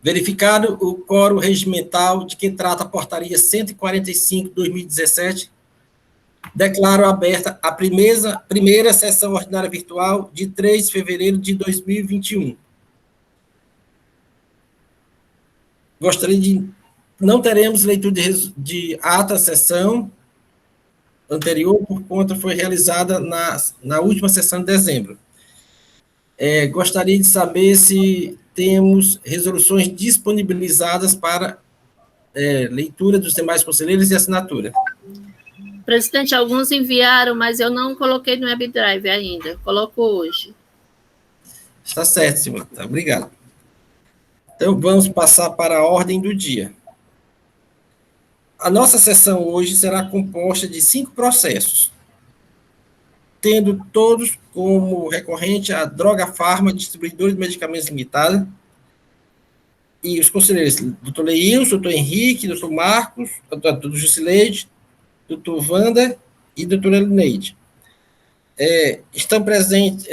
Verificado o quórum regimental de que trata a portaria 145/2017, declaro aberta a primeira sessão ordinária virtual de 3 de fevereiro de 2021. Gostaria de... Não teremos leitura de ata sessão anterior, por conta foi realizada na última sessão de dezembro. Gostaria de saber se temos resoluções disponibilizadas para leitura dos demais conselheiros e assinatura. Presidente, alguns enviaram, mas eu não coloquei no WebDrive ainda. Coloco hoje. Está certo, senhor. Obrigado. Então, vamos passar para a ordem do dia. A nossa sessão hoje será composta de 5 processos, tendo todos como recorrente a Droga Farma, Distribuidora de Medicamentos Limitada, e os conselheiros, doutor Leilson, doutor Henrique, doutor Marcos, doutor Jusileide, doutor Wanda e doutora Elineide. Estão presentes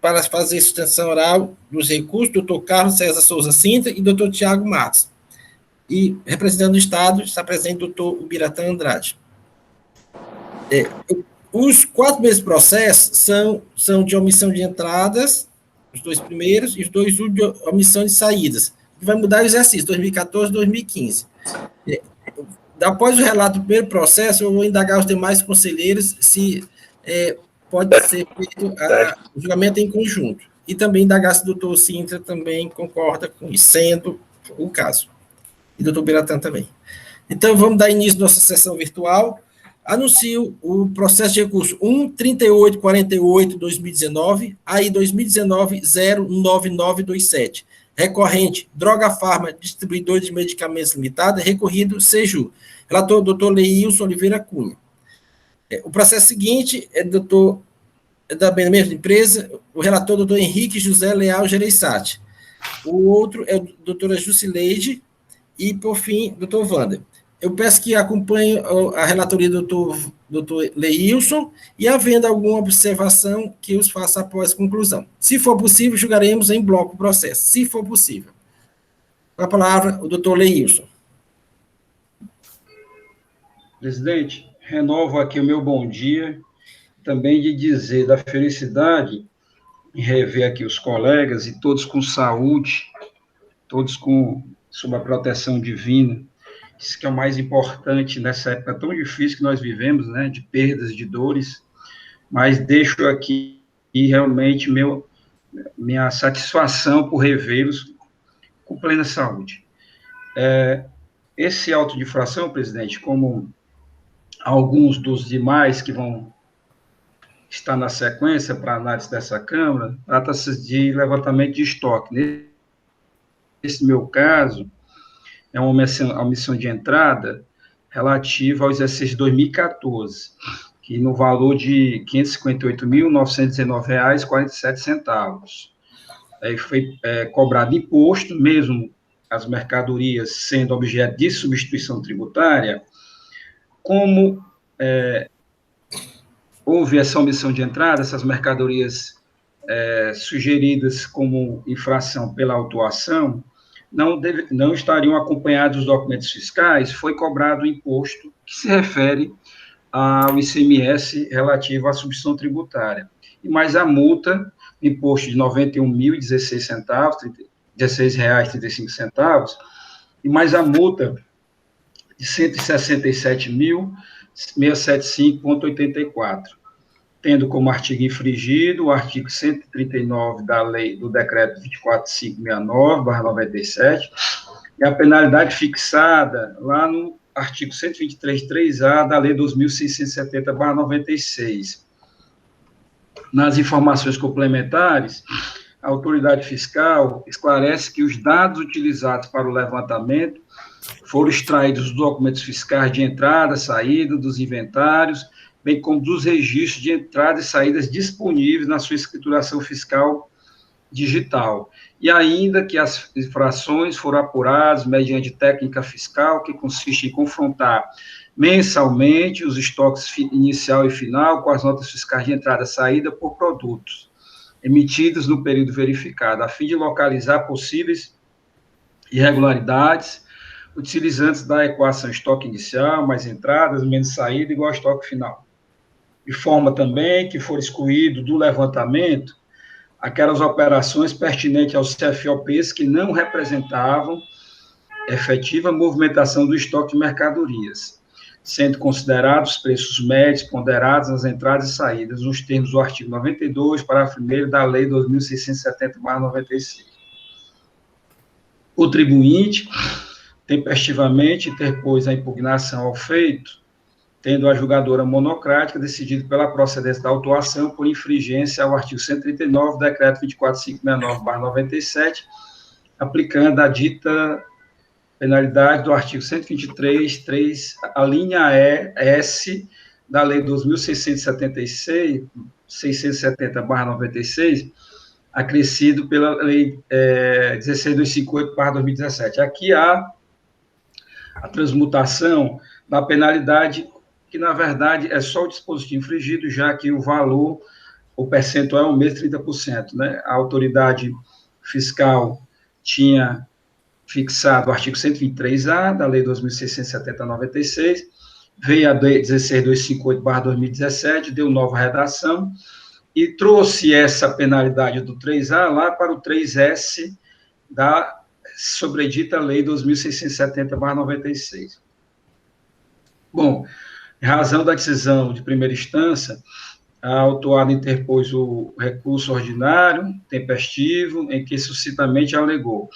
para fazer sustentação oral dos recursos, doutor Carlos César Souza Sintra e doutor Tiago Matos. E, representando o Estado, está presente o doutor Ubiratã Andrade. Os 4 primeiros processos são de omissão de entradas, os 2 primeiros, e os 2 de omissão de saídas, que vai mudar o exercício, 2014 e 2015. Após o relato do primeiro processo, eu vou indagar os demais conselheiros se pode ser feito o julgamento em conjunto. E também indagar se o doutor Sintra também concorda com isso, sendo o caso. E o doutor Biratã também. Então, vamos dar início à nossa sessão virtual. Anuncio o processo de recurso 13848/2019, AI 2019-09927. Recorrente, Droga Farma, Distribuidor de Medicamentos Limitada, recorrido, Seju. Relator, doutor Leilson Oliveira Cunha. O processo seguinte é da mesma empresa, o relator, doutor Henrique José Leal Gereissati. O outro é a doutora Jusileide e, por fim, doutor Wander. Eu peço que acompanhe a relatoria do doutor Leilson e, havendo alguma observação, que os faça após a conclusão. Se for possível, julgaremos em bloco o processo, se for possível. Com a palavra, o doutor Leilson. Presidente, renovo aqui o meu bom dia, também de dizer da felicidade em rever aqui os colegas e todos com saúde, todos sob a proteção divina. Isso que é o mais importante nessa época tão difícil que nós vivemos, né, de perdas, de dores, mas deixo aqui realmente minha satisfação por revê-los com plena saúde. Esse auto de infração, presidente, como alguns dos demais que vão estar na sequência para análise dessa Câmara, trata-se de levantamento de estoque. Nesse meu caso, é uma omissão de entrada relativa ao exercício de 2014, que no valor de R$ 558.919,47. Aí foi cobrado imposto, mesmo as mercadorias sendo objeto de substituição tributária. Como houve essa omissão de entrada, essas mercadorias sugeridas como infração pela autuação, não estariam acompanhados dos documentos fiscais, foi cobrado o imposto que se refere ao ICMS relativo à substituição tributária. E mais a multa, imposto de R$ 91.016, R$ 16,35, e mais a multa de R$ 167.675,84, tendo como artigo infringido o artigo 139 da lei do decreto 24569/97, e a penalidade fixada lá no artigo 123.3A da lei 2670/96. Nas informações complementares, a autoridade fiscal esclarece que os dados utilizados para o levantamento foram extraídos dos documentos fiscais de entrada, saída, dos inventários, bem como dos registros de entrada e saídas disponíveis na sua escrituração fiscal digital. E ainda que as infrações foram apuradas mediante técnica fiscal, que consiste em confrontar mensalmente os estoques inicial e final com as notas fiscais de entrada e saída por produtos emitidos no período verificado, a fim de localizar possíveis irregularidades, utilizantes da equação estoque inicial, mais entradas, menos saída, igual ao estoque final. De forma também que for excluído do levantamento aquelas operações pertinentes aos CFOPs que não representavam efetiva movimentação do estoque de mercadorias, sendo considerados preços médios ponderados nas entradas e saídas, nos termos do artigo 92, parágrafo 1º da Lei 2.670/96. O tribuinte, tempestivamente, interpôs a impugnação ao feito, tendo a julgadora monocrática decidido pela procedência da autuação por infringência ao artigo 139 do decreto 24569/97, aplicando a dita penalidade do artigo 123, 3, a linha S da Lei 2.670/96, acrescido pela Lei 16.258/2017. Aqui há a transmutação da penalidade, que, na verdade, é só o dispositivo infringido, já que o valor, o percentual é o mesmo, 30%, né? A autoridade fiscal tinha fixado o artigo 123A da Lei 2.670/96, veio a Lei 16.258/2017, deu nova redação, e trouxe essa penalidade do 3A lá para o 3S da sobredita Lei 2.670/96. Bom, em razão da decisão de primeira instância, a autuada interpôs o recurso ordinário, tempestivo, em que suscitamente alegou,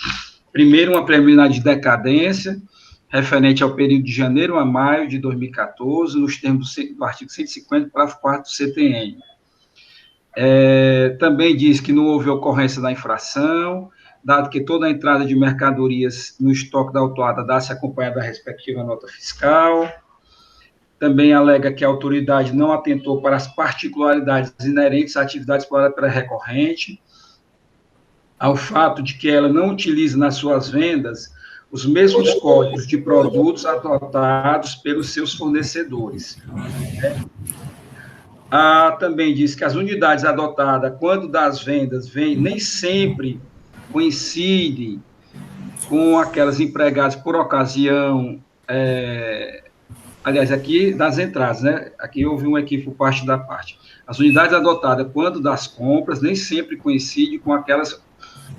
primeiro, uma preliminar de decadência, referente ao período de janeiro a maio de 2014, nos termos do artigo 150, parágrafo 4º do CTN. Também diz que não houve ocorrência da infração, dado que toda a entrada de mercadorias no estoque da autuada dá-se acompanhada da respectiva nota fiscal. Também alega que a autoridade não atentou para as particularidades inerentes à atividade explorada pela recorrente, ao fato de que ela não utiliza nas suas vendas os mesmos códigos de produtos adotados pelos seus fornecedores. Também diz que as unidades adotadas, quando das vendas, nem sempre coincidem com aquelas empregadas por ocasião, aliás, aqui das entradas, né? Aqui houve um equívoco por parte da parte. As unidades adotadas quando das compras nem sempre coincidem com aquelas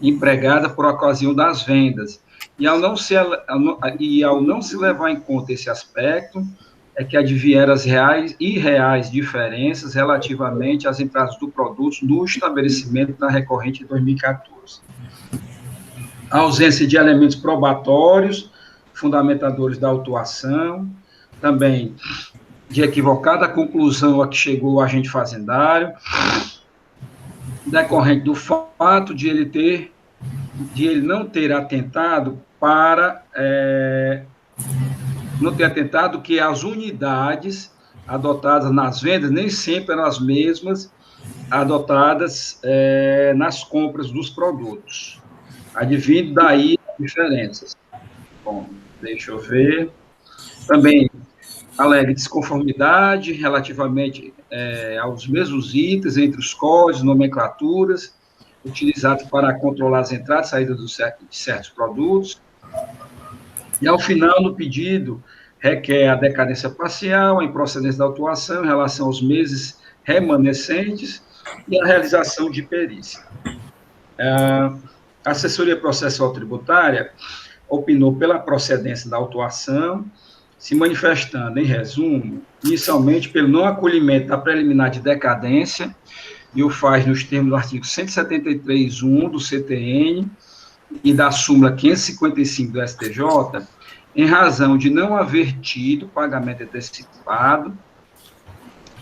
empregadas por ocasião das vendas. E ao não se levar em conta esse aspecto, é que advieram as reais e irreais diferenças relativamente às entradas do produto no estabelecimento da recorrente de 2014. A ausência de elementos probatórios, fundamentadores da autuação, também de equivocada conclusão a que chegou o agente fazendário, decorrente do fato de ele não ter atentado que as unidades adotadas nas vendas nem sempre eram as mesmas adotadas nas compras dos produtos. Advindo daí as diferenças. Bom, deixa eu ver. Também alega desconformidade relativamente aos mesmos itens entre os códigos, nomenclaturas, utilizados para controlar as entradas e saídas de certos produtos. E, ao final, no pedido, requer a decadência parcial, a improcedência da autuação em relação aos meses remanescentes e a realização de perícia. A assessoria processual tributária opinou pela procedência da autuação, se manifestando, em resumo, inicialmente pelo não acolhimento da preliminar de decadência, e o faz nos termos do artigo 173.1 do CTN e da súmula 555 do STJ, em razão de não haver tido pagamento antecipado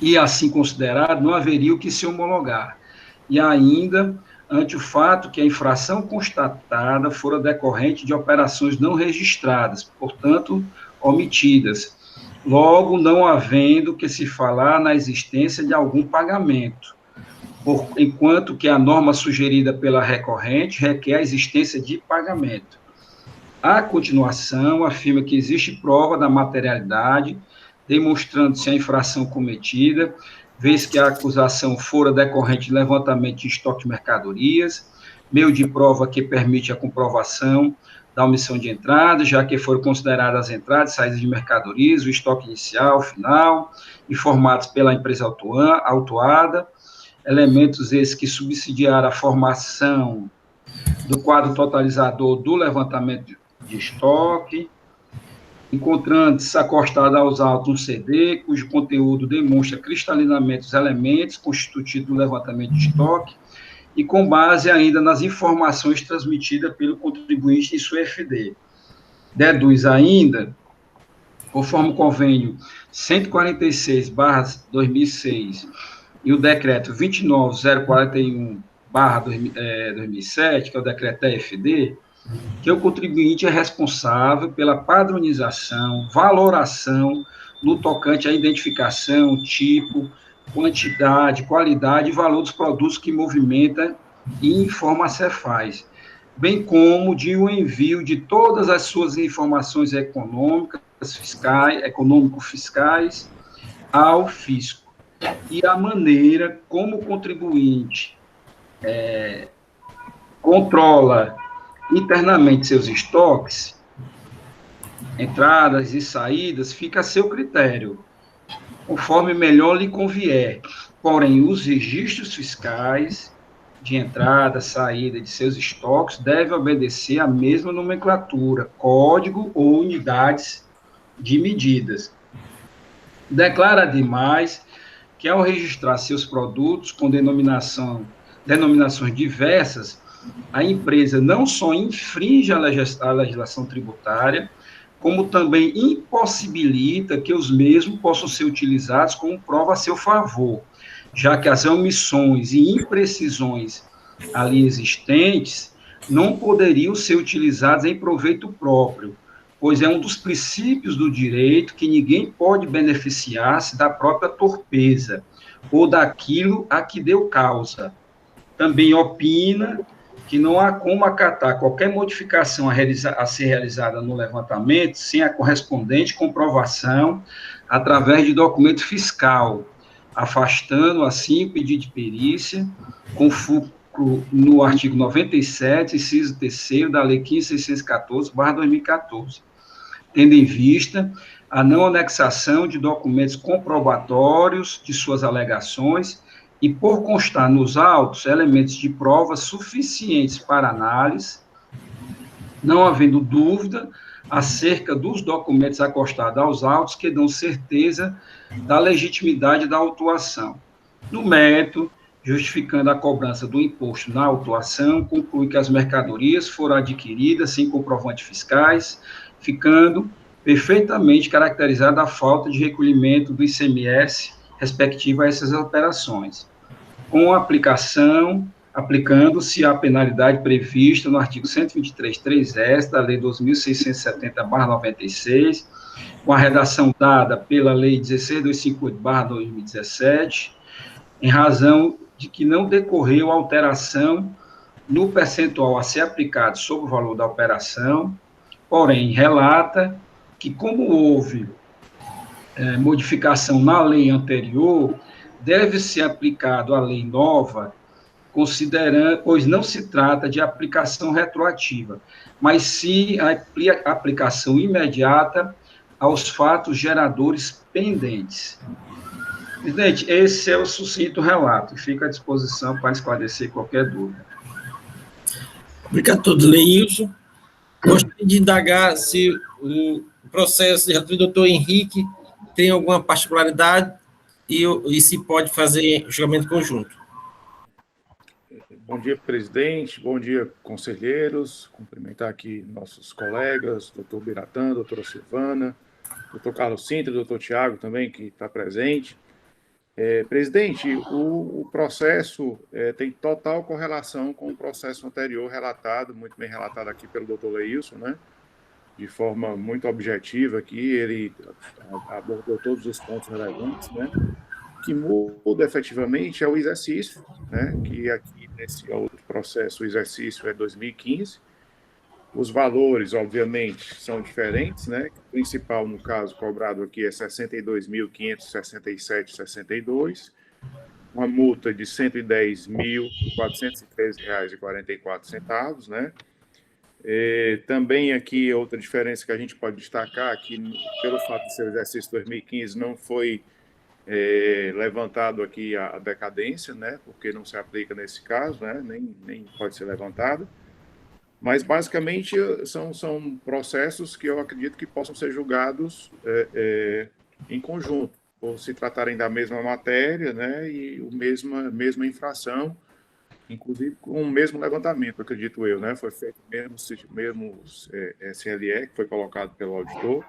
e, assim considerado, não haveria o que se homologar. E ainda, ante o fato que a infração constatada fora decorrente de operações não registradas, portanto, omitidas, logo não havendo que se falar na existência de algum pagamento, enquanto que a norma sugerida pela recorrente requer a existência de pagamento. A continuação, afirma que existe prova da materialidade, demonstrando-se a infração cometida, vez que a acusação fora decorrente de levantamento de estoque de mercadorias, meio de prova que permite a comprovação da omissão de entrada, já que foram consideradas as entradas e saídas de mercadorias, o estoque inicial, final, informados pela empresa autuada, elementos esses que subsidiaram a formação do quadro totalizador do levantamento de estoque, encontrando-se acostado aos autos um CD, cujo conteúdo demonstra cristalinamente os elementos constitutivos do levantamento de estoque, e com base ainda nas informações transmitidas pelo contribuinte em sua FD. Deduz ainda, conforme o convênio 146/2006 e o decreto 29041/2007, que é o decreto TFD, que o contribuinte é responsável pela padronização, valoração no tocante à identificação, tipo, quantidade, qualidade e valor dos produtos que movimenta e informa a Cefaz, bem como de o envio de todas as suas informações econômico-fiscais ao fisco. E a maneira como o contribuinte controla internamente seus estoques, entradas e saídas, fica a seu critério, conforme melhor lhe convier. Porém, os registros fiscais de entrada, saída de seus estoques devem obedecer à mesma nomenclatura, código ou unidades de medidas. Declara demais que, ao registrar seus produtos com denominações diversas, a empresa não só infringe a legislação tributária, como também impossibilita que os mesmos possam ser utilizados como prova a seu favor, já que as omissões e imprecisões ali existentes não poderiam ser utilizadas em proveito próprio, pois é um dos princípios do direito que ninguém pode beneficiar-se da própria torpeza ou daquilo a que deu causa. Também opina que não há como acatar qualquer modificação a ser realizada no levantamento sem a correspondente comprovação através de documento fiscal, afastando, assim, o pedido de perícia, com fulcro no artigo 97, inciso 3º da Lei 15.614/2014, tendo em vista a não anexação de documentos comprobatórios de suas alegações e por constar nos autos elementos de prova suficientes para análise, não havendo dúvida acerca dos documentos acostados aos autos que dão certeza da legitimidade da autuação. No mérito, justificando a cobrança do imposto na autuação, conclui que as mercadorias foram adquiridas sem comprovantes fiscais, ficando perfeitamente caracterizada a falta de recolhimento do ICMS respectivo a essas operações, com aplicando-se a penalidade prevista no artigo 123.3s da Lei 2.670/96, com a redação dada pela Lei 16.258/2017, em razão de que não decorreu alteração no percentual a ser aplicado sobre o valor da operação, porém, relata que, como houve modificação na lei anterior, deve ser aplicado a lei nova, pois não se trata de aplicação retroativa, mas sim a aplicação imediata aos fatos geradores pendentes. Presidente, esse é o sucinto relato, fica à disposição para esclarecer qualquer dúvida. Obrigado a todos, Leilson. Gostaria de indagar se o processo do doutor Henrique tem alguma particularidade e se pode fazer julgamento conjunto. Bom dia, presidente. Bom dia, conselheiros. Cumprimentar aqui nossos colegas, doutor Biratã, doutora Silvana, doutor Carlos Sintra, doutor Tiago também, que está presente. Presidente, o processo tem total correlação com o processo anterior relatado, muito bem relatado aqui pelo doutor Leilson, né? De forma muito objetiva aqui, ele abordou todos os pontos relevantes, né? O que muda efetivamente é o exercício, né? Que aqui nesse outro processo o exercício é 2015. Os valores, obviamente, são diferentes, né? O principal, no caso, cobrado aqui é R$ 62.567,62, uma multa de R$ 110.413,44, né? Também aqui, outra diferença que a gente pode destacar, que pelo fato de ser o exercício 2015, não foi levantado aqui a decadência, né, porque não se aplica nesse caso, né, nem pode ser levantado, mas basicamente são processos que eu acredito que possam ser julgados em conjunto, por se tratarem da mesma matéria, né, e mesma infração, inclusive com o mesmo levantamento, acredito eu, né? Foi feito mesmo SLE, que foi colocado pelo auditor,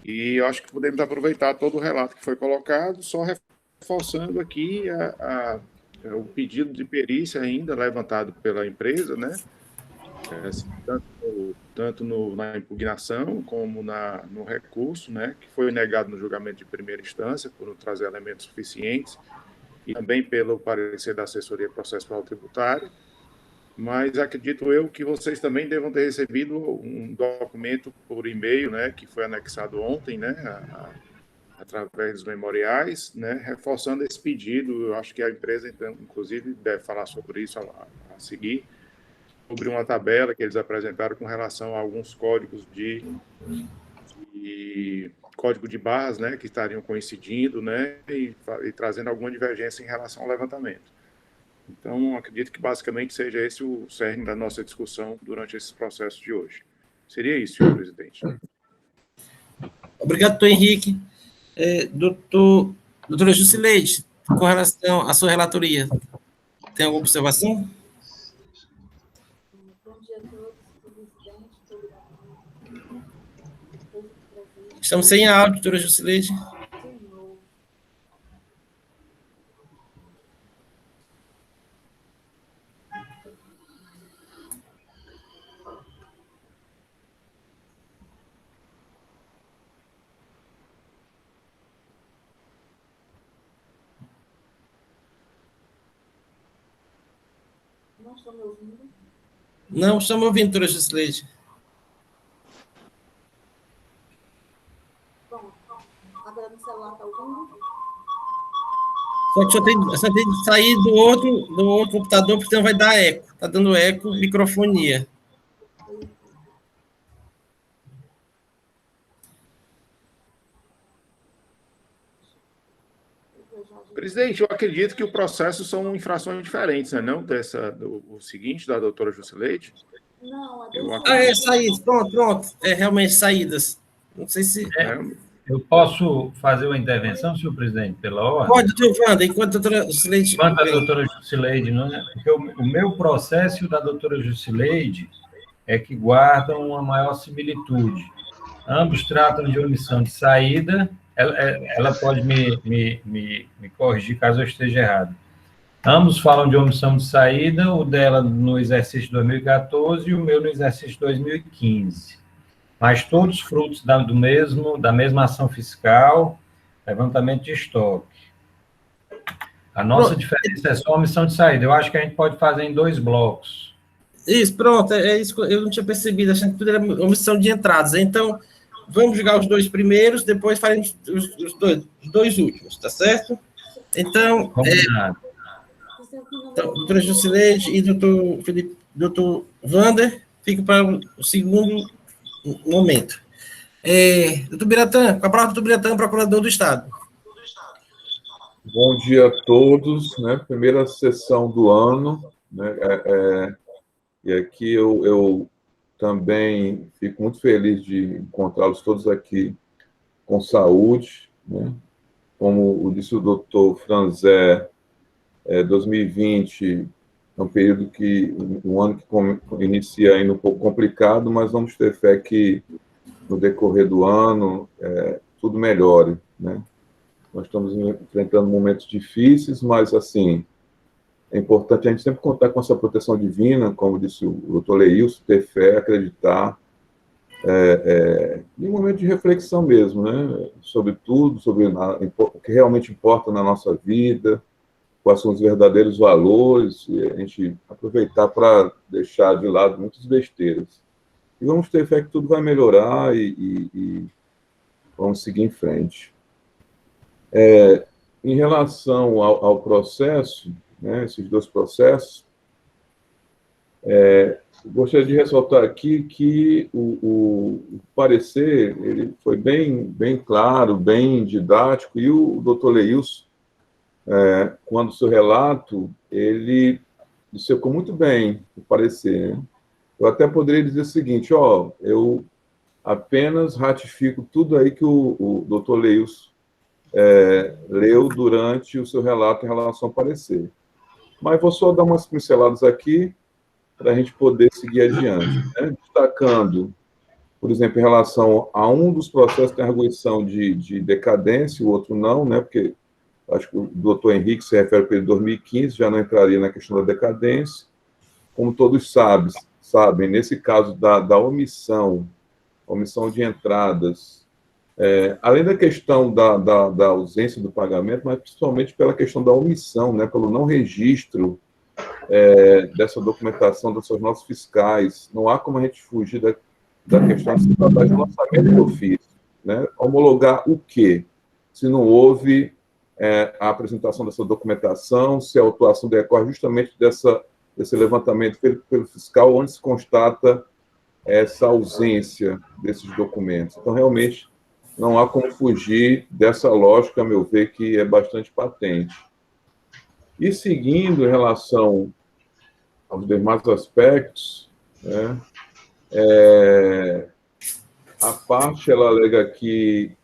e eu acho que podemos aproveitar todo o relato que foi colocado, só reforçando aqui o pedido de perícia ainda levantado pela empresa, né? Tanto na impugnação como no recurso, né? Que foi negado no julgamento de primeira instância, por não trazer elementos suficientes, e também pelo parecer da assessoria processual tributária, mas acredito eu que vocês também devam ter recebido um documento por e-mail, né, que foi anexado ontem, né, através dos memoriais, né, reforçando esse pedido. Eu acho que a empresa, então, inclusive, deve falar sobre isso a seguir, sobre uma tabela que eles apresentaram com relação a alguns códigos código de barras, né, que estariam coincidindo, né, e trazendo alguma divergência em relação ao levantamento. Então, acredito que basicamente seja esse o cerne da nossa discussão durante esse processo de hoje. Seria isso, senhor presidente. Obrigado, doutor Henrique. Doutora Jusileide, com relação à sua relatoria, tem alguma observação? Bom dia a todos, presidente. Estamos sem áudio, doutora Jusileide. Não estão me ouvindo? Não, estamos ouvindo, doutora Jusileide. Bom, agora no celular está ouvindo? Só que só tem que sair do outro computador, porque senão vai dar eco. Está dando eco, microfonia. Presidente, eu acredito que o processo são infrações diferentes, né? Não o seguinte, da doutora Jusileide? Não, saídas. Pronto. Realmente saídas. Não sei se... Eu posso fazer uma intervenção, senhor presidente, pela ordem? Pode, doutor Wanda, enquanto a doutora Jusileide... Enquanto a doutora Jusileide, não é? Porque o meu processo e o da doutora Jusileide é que guardam uma maior similitude. Ambos tratam de omissão de saída. Ela pode me corrigir caso eu esteja errado. Ambos falam de omissão de saída, o dela no exercício 2014 e o meu no exercício 2015. Mas todos frutos da mesma ação fiscal, levantamento de estoque. A nossa diferença é só a omissão de saída. Eu acho que a gente pode fazer em 2 blocos. Isso, pronto, isso. Eu não tinha percebido, achando que tudo era omissão de entradas. Então, vamos jogar os 2 primeiros, depois faremos os dois últimos, tá certo? Então, doutora Jusileide e doutor Wander, fica para o segundo momento. Doutor Biratã, com a palavra, doutor Biratã, procurador do Estado. Bom dia a todos, né? Primeira sessão do ano, né? E aqui eu também fico muito feliz de encontrá-los todos aqui com saúde, né? Como disse o doutor Franzé, 2020 é um período um ano que inicia ainda um pouco complicado, mas vamos ter fé que no decorrer do ano tudo melhore, né? Nós estamos enfrentando momentos difíceis, mas, assim, é importante a gente sempre contar com essa proteção divina, como disse o doutor Leilson, ter fé, acreditar, e um momento de reflexão mesmo, né? Sobre tudo, sobre o que realmente importa na nossa vida, quais são os verdadeiros valores, e a gente aproveitar para deixar de lado muitas besteiras. E vamos ter fé que tudo vai melhorar e vamos seguir em frente. Em relação ao processo, né, esses 2 processos, gostaria de ressaltar aqui que o parecer ele foi bem claro, bem didático, e o doutor Leilson, quando o seu relato, ele dissecou muito bem o parecer, né? Eu até poderia dizer o seguinte, eu apenas ratifico tudo aí que o doutor Leilson leu durante o seu relato em relação ao parecer. Mas vou só dar umas pinceladas aqui para a gente poder seguir adiante, né? Destacando, por exemplo, em relação a um dos processos tem arguição de decadência, o outro não, né? Porque acho que o doutor Henrique se refere para ele em 2015, já não entraria na questão da decadência. Como todos sabem, nesse caso da omissão de entradas, além da questão da ausência do pagamento, mas principalmente pela questão da omissão, né, pelo não registro dessa documentação dessas notas fiscais. Não há como a gente fugir da questão de se tratar de lançamento de ofício, né? Homologar o quê? Se não houve a apresentação dessa documentação, se a autuação decorre justamente desse levantamento feito pelo fiscal, onde se constata essa ausência desses documentos. Então, realmente, não há como fugir dessa lógica, a meu ver, que é bastante patente. E seguindo em relação aos demais aspectos, né, a parte, ela alega que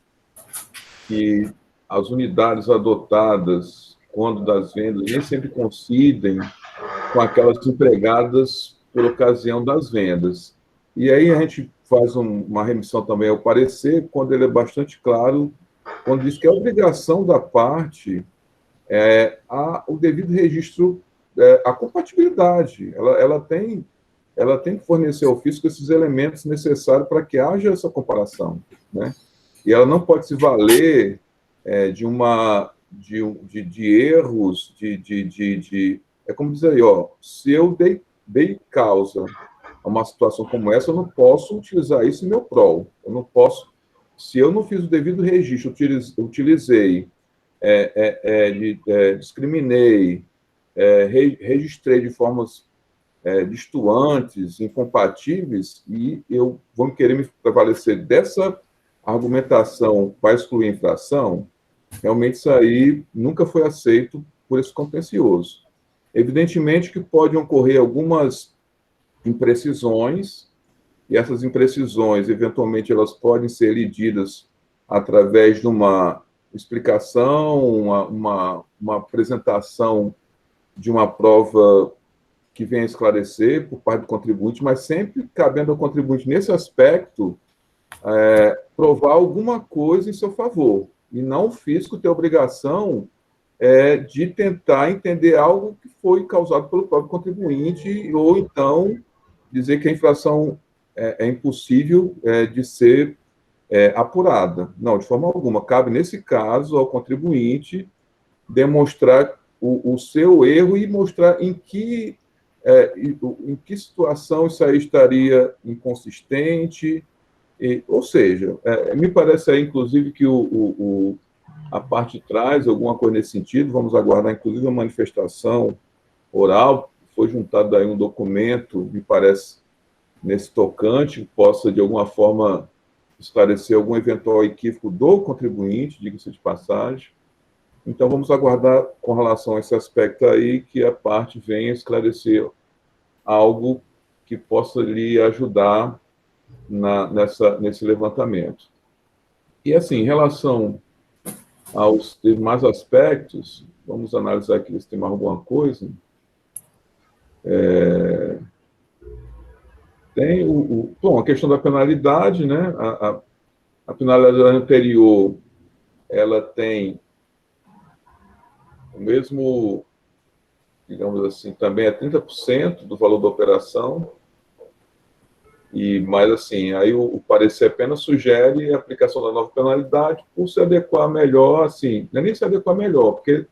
as unidades adotadas, quando das vendas, nem sempre coincidem com aquelas empregadas por ocasião das vendas. E aí a gente faz uma remissão também ao parecer, quando ele é bastante claro, quando diz que a obrigação da parte o devido registro, a compatibilidade. Ela tem que fornecer ao fisco esses elementos necessários para que haja essa comparação, né? E ela não pode se valer de erros, é como dizer aí, se eu dei causa a uma situação como essa, eu não posso utilizar isso em meu prol. Eu não posso, se eu não fiz o devido registro, utilizei, discriminei, registrei de formas distantes, incompatíveis, e eu vou querer me prevalecer dessa argumentação para excluir a infração, realmente isso aí nunca foi aceito por esse contencioso. Evidentemente que podem ocorrer algumas imprecisões, e essas imprecisões, eventualmente, elas podem ser elididas através de uma explicação, uma apresentação de uma prova que venha esclarecer por parte do contribuinte, mas sempre cabendo ao contribuinte, nesse aspecto, provar alguma coisa em seu favor, e não o fisco ter a obrigação de tentar entender algo que foi causado pelo próprio contribuinte, ou então dizer que a infração é impossível de ser apurada. Não, de forma alguma. Cabe, nesse caso, ao contribuinte demonstrar o seu erro e mostrar em que situação isso aí estaria inconsistente. Ou seja, me parece aí, inclusive, que a parte traz alguma coisa nesse sentido. Vamos aguardar, inclusive, a manifestação oral. Foi juntado aí um documento, me parece, nesse tocante, que possa, de alguma forma, esclarecer algum eventual equívoco do contribuinte, diga-se de passagem. Então, vamos aguardar, com relação a esse aspecto aí, que a parte venha esclarecer algo que possa lhe ajudar nesse levantamento. E, assim, em relação aos demais aspectos, vamos analisar aqui se tem mais alguma coisa. Tem bom, a questão da penalidade, né? A penalidade anterior, ela tem o mesmo, digamos assim, também é 30% do valor da operação, mas assim, aí o parecer apenas sugere a aplicação da nova penalidade por se adequar melhor, assim, não é nem se adequar melhor, porque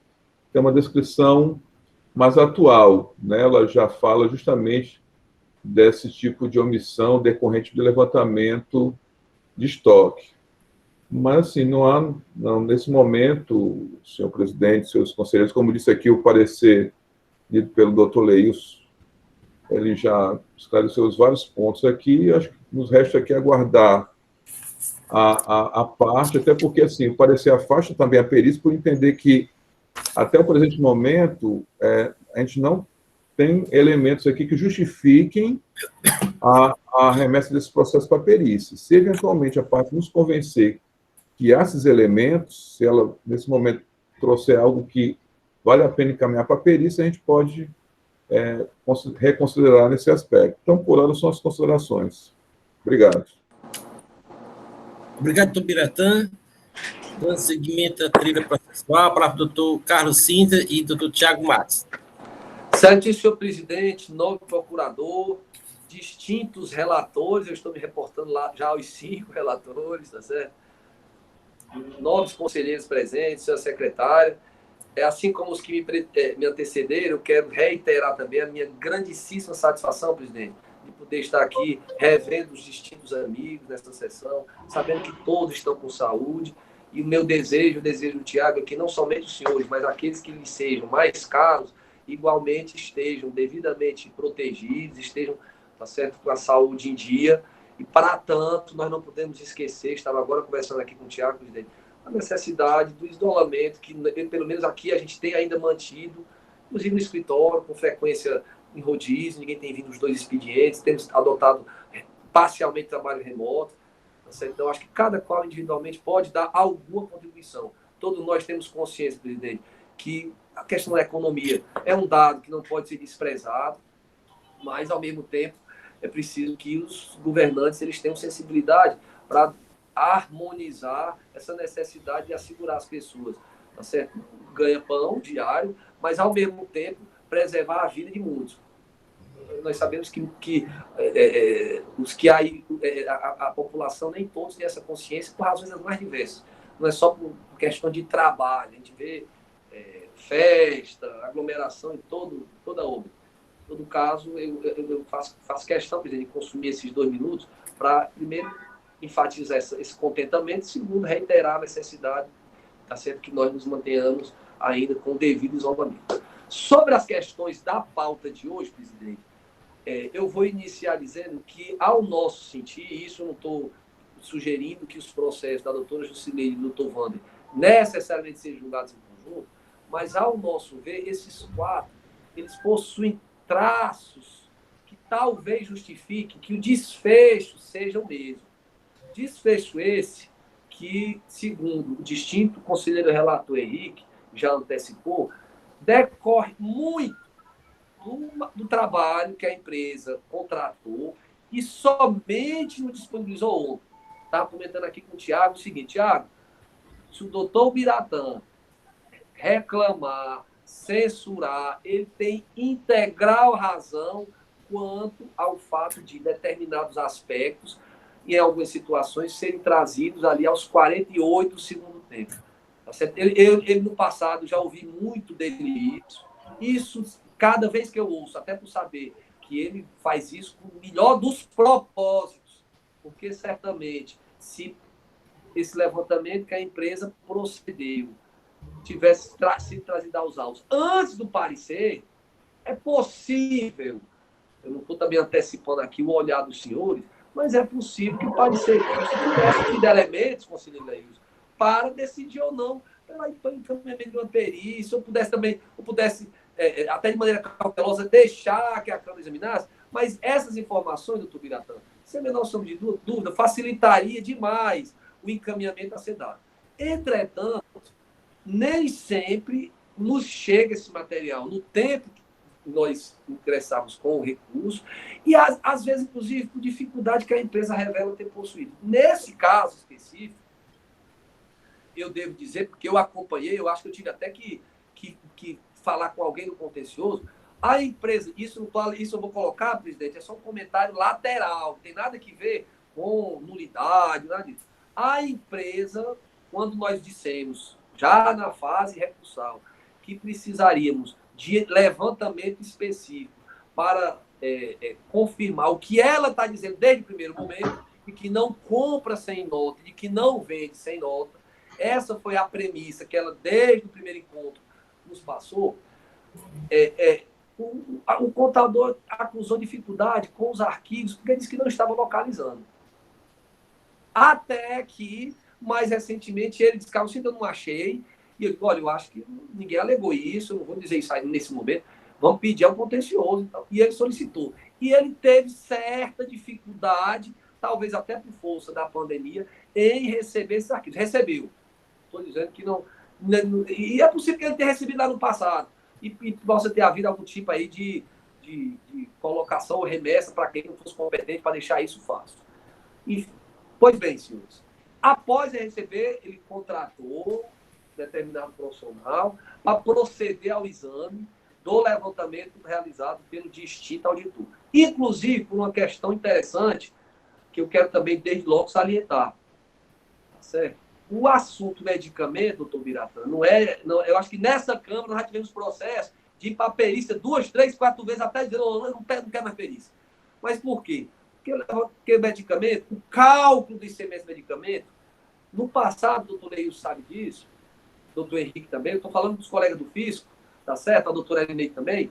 tem uma descrição mais atual, né? Ela já fala justamente desse tipo de omissão decorrente de levantamento de estoque. Mas, assim, não, nesse momento, senhor presidente, senhores conselheiros, como disse aqui, o parecer dito pelo doutor Leilson, ele já esclareceu os vários pontos aqui, acho que nos resta aqui aguardar a parte, até porque, assim, o parecer afasta também a perícia por entender que, até o presente momento, a gente não tem elementos aqui que justifiquem a remessa desse processo para a perícia. Se, eventualmente, a parte nos convencer que há esses elementos, se ela, nesse momento, trouxer algo que vale a pena encaminhar para a perícia, a gente pode reconsiderar nesse aspecto. Então, por hora, são as considerações. Obrigado. Obrigado, doutor Biratã. Dando seguimento à trilha processual, a palavra do doutor Carlos Sintra e doutor Tiago Matos. Excelentíssimo senhor presidente, novo procurador, distintos relatores, eu estou me reportando lá já aos 5 relatores, tá certo? Novos conselheiros presentes, senhora secretária. Assim como os que me antecederam, eu quero reiterar também a minha grandíssima satisfação, presidente, de poder estar aqui revendo os distintos amigos nesta sessão, sabendo que todos estão com saúde. E o meu desejo, o desejo do Tiago, é que não somente os senhores, mas aqueles que lhes sejam mais caros, igualmente estejam devidamente protegidos, estejam, tá certo, com a saúde em dia. E, para tanto, nós não podemos esquecer, estava agora conversando aqui com o Tiago, presidente, a necessidade do isolamento, que pelo menos aqui a gente tem ainda mantido, inclusive no escritório, com frequência em rodízio, ninguém tem vindo os 2 expedientes, temos adotado parcialmente trabalho remoto. Tá certo? Então, acho que cada qual individualmente pode dar alguma contribuição. Todos nós temos consciência, presidente, que a questão da economia é um dado que não pode ser desprezado, mas, ao mesmo tempo, é preciso que os governantes eles tenham sensibilidade para harmonizar essa necessidade de assegurar as pessoas, tá certo? Ganha-pão diário, mas, ao mesmo tempo, preservar a vida de muitos. Nós sabemos que a população, nem todos têm essa consciência por razões mais diversas. Não é só por questão de trabalho, a gente vê festa, aglomeração em toda obra. Em todo caso, eu faço questão, presidente, de consumir esses 2 minutos para, primeiro, enfatizar esse contentamento, segundo, reiterar a necessidade, tá certo, que nós nos mantenhamos ainda com o devido isolamento. Sobre as questões da pauta de hoje, presidente, eu vou iniciar dizendo que, ao nosso sentir, e isso eu não estou sugerindo que os processos da doutora Jusileide e do doutor Wander necessariamente sejam julgados em conjunto, mas, ao nosso ver, esses 4, eles possuem traços que talvez justifiquem que o desfecho seja o mesmo. Desfecho esse que, segundo o distinto conselheiro relator Henrique já antecipou, decorre muito do trabalho que a empresa contratou e somente nos disponibilizou ontem. Estava comentando aqui com o Tiago o seguinte: Tiago, se o doutor Biratã reclamar, censurar, ele tem integral razão quanto ao fato de determinados aspectos, em algumas situações, serem trazidos ali aos 48 do segundo tempo. Tá certo? Ele, no passado, já ouvi muito dele isso, cada vez que eu ouço, até por saber que ele faz isso com o melhor dos propósitos, porque, certamente, se esse levantamento que a empresa procedeu tivesse sido trazido aos autos antes do parecer, é possível, eu não estou também antecipando aqui o olhar dos senhores, mas é possível que o parecer tivesse tido elementos, conselheiro Leilson, para decidir ou não pelo encaminhamento de uma perícia, ou pudesse até de maneira cautelosa, deixar que a Câmara examinasse, mas essas informações, doutor Biratã, sem a menor sombra de dúvida, facilitaria demais o encaminhamento a ser dado. Entretanto, nem sempre nos chega esse material no tempo que nós ingressamos com o recurso e, às vezes, inclusive, por dificuldade que a empresa revela ter possuído. Nesse caso específico, eu devo dizer, porque eu acompanhei, eu acho que eu tive até que falar com alguém do contencioso, a empresa, isso eu vou colocar, presidente, é só um comentário lateral, não tem nada que ver com nulidade, nada disso. A empresa, quando nós dissemos, já na fase recursal, que precisaríamos de levantamento específico para confirmar o que ela está dizendo desde o primeiro momento, e que não compra sem nota, e que não vende sem nota, essa foi a premissa que ela, desde o primeiro encontro, nos passou. o contador acusou dificuldade com os arquivos, porque disse que não estava localizando. Até que, mais recentemente, ele disse, Carlos, eu não achei. E eu digo, olha, eu acho que ninguém alegou isso, eu não vou dizer isso aí nesse momento, vamos pedir ao contencioso. Então. E ele solicitou. E ele teve certa dificuldade, talvez até por força da pandemia, em receber esses arquivos. Recebeu. Estou dizendo que não... E é possível que ele tenha recebido lá no passado. E possa ter havido algum tipo aí de colocação ou remessa para quem não fosse competente para deixar isso fácil. Enfim. Pois bem, senhores. Após ele receber, ele contratou determinado profissional para proceder ao exame do levantamento realizado pelo distinto auditor. Inclusive, por uma questão interessante, que eu quero também, desde logo, salientar. Tá certo? O assunto medicamento, doutor Biratã, eu acho que nessa Câmara nós já tivemos processo de ir para a perícia 2, 3, 4 vezes, até dizer, eu não quero mais perícia. Mas por quê? Porque o medicamento, o cálculo do ICMS medicamento, no passado, o doutor Leil sabe disso, o doutor Henrique também, eu estou falando dos colegas do Fisco, tá certo? A doutora Elinei também,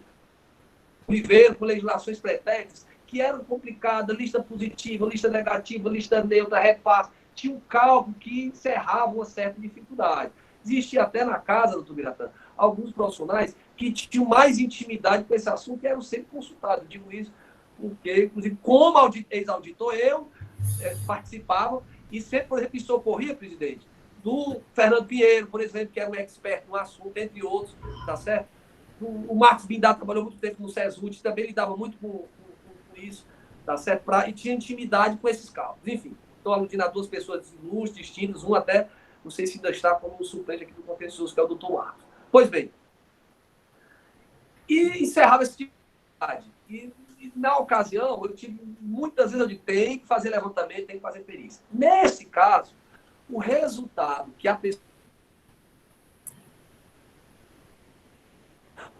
viveram com legislações pretéritas que eram complicadas, lista positiva, lista negativa, lista neutra, repasse. Tinha um cálculo que encerrava uma certa dificuldade. Existia até na casa, doutor Biratã, alguns profissionais que tinham mais intimidade com esse assunto e eram sempre consultados. Eu digo isso porque, inclusive, como ex-auditor, eu participava e sempre, por exemplo, socorria, presidente, do Fernando Pinheiro, por exemplo, que era um expert no assunto, entre outros, tá certo? O Marcos Bindá trabalhou muito tempo no SESUD, também lidava muito com isso, tá certo? E tinha intimidade com esses cálculos. Enfim, estou aludindo a duas pessoas ilustres, distintas, um até, não sei se ainda está como suplente aqui do contencioso, que é o doutor Marcos. Pois bem, e encerrava essa atividade. E na ocasião, eu tive, muitas vezes eu digo, tem que fazer levantamento, tem que fazer perícia. Nesse caso, o resultado que a pessoa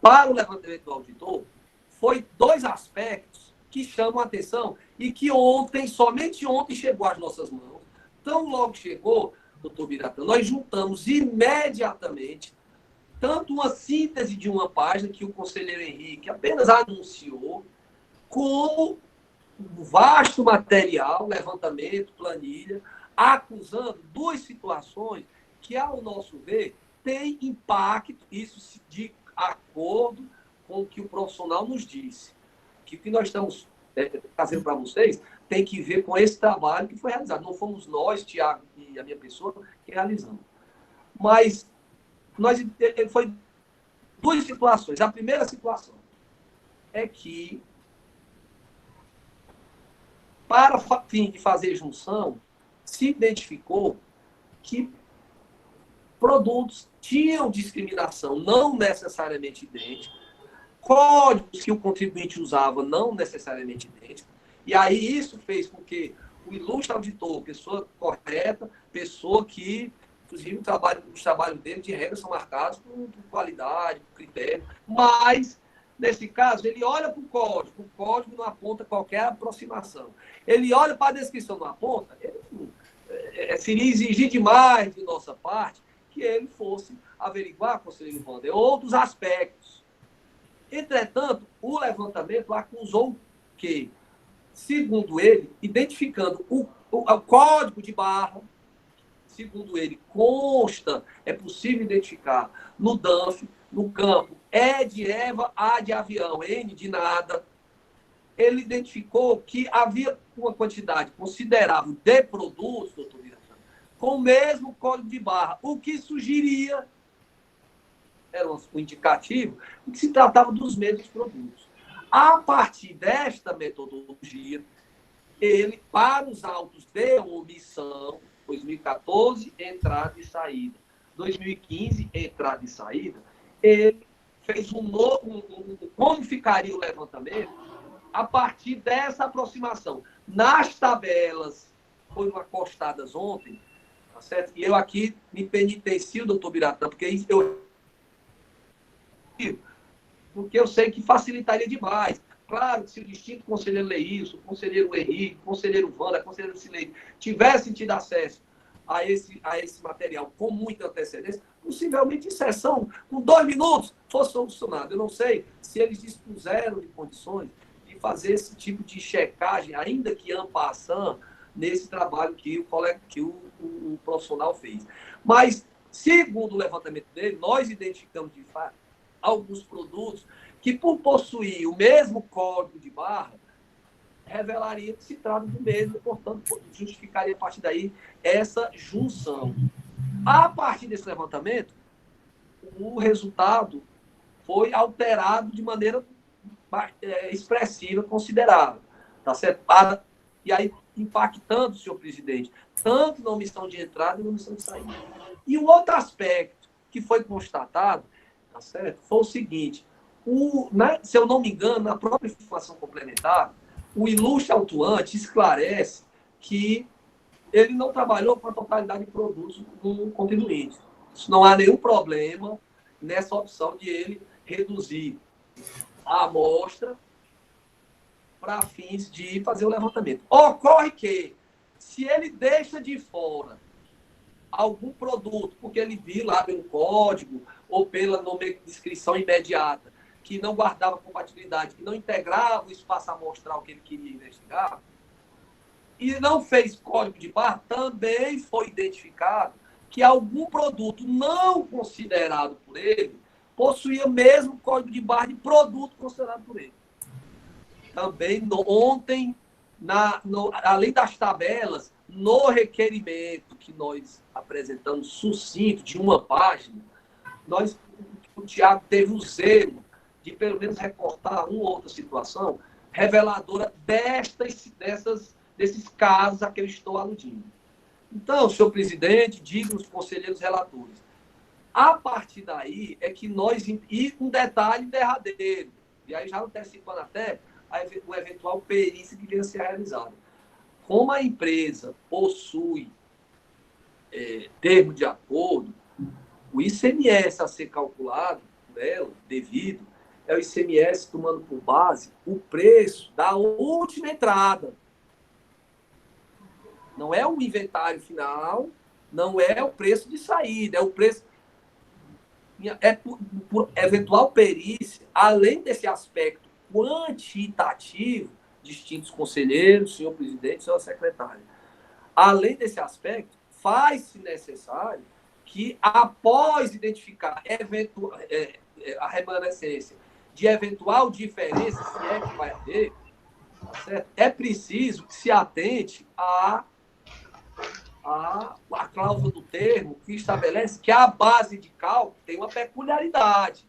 para o levantamento do auditor foi 2 aspectos que chamam a atenção e que somente ontem chegou às nossas mãos. Tão logo chegou, doutor Biratã, nós juntamos imediatamente tanto uma síntese de uma página que o conselheiro Henrique apenas anunciou, como um vasto material, levantamento, planilha, acusando 2 situações que, ao nosso ver, têm impacto, isso de acordo com o que o profissional nos disse. Que o que nós estamos fazendo para vocês tem que ver com esse trabalho que foi realizado. Não fomos nós, Tiago e a minha pessoa, que realizamos. Mas foi 2 situações. A primeira situação é que, para fim de fazer junção, se identificou que produtos tinham discriminação não necessariamente idêntica, códigos que o contribuinte usava não necessariamente idênticos, e aí isso fez com que o ilustre auditor, pessoa correta, pessoa que, inclusive, os trabalhos dele, de regra, são marcados por qualidade, por critério, mas, nesse caso, ele olha para o código não aponta qualquer aproximação. Ele olha para a descrição, não aponta, seria exigir demais de nossa parte que ele fosse averiguar, conselheiro Wander, outros aspectos. Entretanto, o levantamento acusou que, segundo ele, identificando o código de barra, segundo ele, consta, é possível identificar no DANF, no campo E de Eva, A de avião, N de nada, ele identificou que havia uma quantidade considerável de produtos, doutor Biratã, com o mesmo código de barra, o que sugeria, era um indicativo, que se tratava dos mesmos produtos. A partir desta metodologia, ele, para os autos de omissão, 2014, entrada e saída, 2015, entrada e saída, ele fez como ficaria o levantamento a partir dessa aproximação. Nas tabelas, foram acostadas ontem, tá certo? E eu aqui me penitencio, doutor Biratã, porque eu sei que facilitaria demais. Claro que se o distinto conselheiro Leilson, o conselheiro Henrique, o conselheiro Wanda, a conselheira Cileide tivessem tido acesso a esse material com muita antecedência, possivelmente em sessão, com 2 minutos, fosse solucionado. Eu não sei se eles dispuseram de condições de fazer esse tipo de checagem, ainda que en passant, nesse trabalho que o profissional fez. Mas, segundo o levantamento dele, nós identificamos, de fato, alguns produtos que, por possuir o mesmo código de barra, revelaria que se trata do mesmo, portanto, justificaria a partir daí essa junção. A partir desse levantamento, o resultado foi alterado de maneira expressiva, considerável, tá certo? E aí, impactando, senhor presidente, tanto na omissão de entrada e na omissão de saída. E um outro aspecto que foi constatado, tá certo? Foi o seguinte, se eu não me engano, na própria informação complementar, o ilustre autuante esclarece que ele não trabalhou com a totalidade de produtos no contribuinte. Isso não há nenhum problema nessa opção de ele reduzir a amostra para fins de fazer o levantamento. Ocorre que, se ele deixa de fora algum produto, porque ele viu lá pelo código ou pela descrição imediata, que não guardava compatibilidade, que não integrava o espaço amostral que ele queria investigar, e não fez código de barra, também foi identificado que algum produto não considerado por ele possuía o mesmo código de barra de produto considerado por ele. Também ontem, além das tabelas, no requerimento que nós apresentamos sucinto de uma página, o Tiago teve o zelo de pelo menos recortar uma ou outra situação reveladora desses casos a que eu estou aludindo. Então, senhor presidente, diga os conselheiros relatores, a partir daí é que nós... E um detalhe derradeiro, e aí já antecipando até o eventual perícia que venha a ser realizada. Como a empresa possui termo de acordo, o ICMS a ser calculado por ela, devido, é o ICMS tomando por base o preço da última entrada. Não é o inventário final, não é o preço de saída, é o preço... por eventual perícia, além desse aspecto quantitativo, distintos conselheiros, senhor presidente, senhora secretária, além desse aspecto, faz-se necessário que, após identificar a remanescência de eventual diferença, se é que vai haver, tá certo? É preciso que se atente a cláusula do termo que estabelece que a base de cálculo tem uma peculiaridade.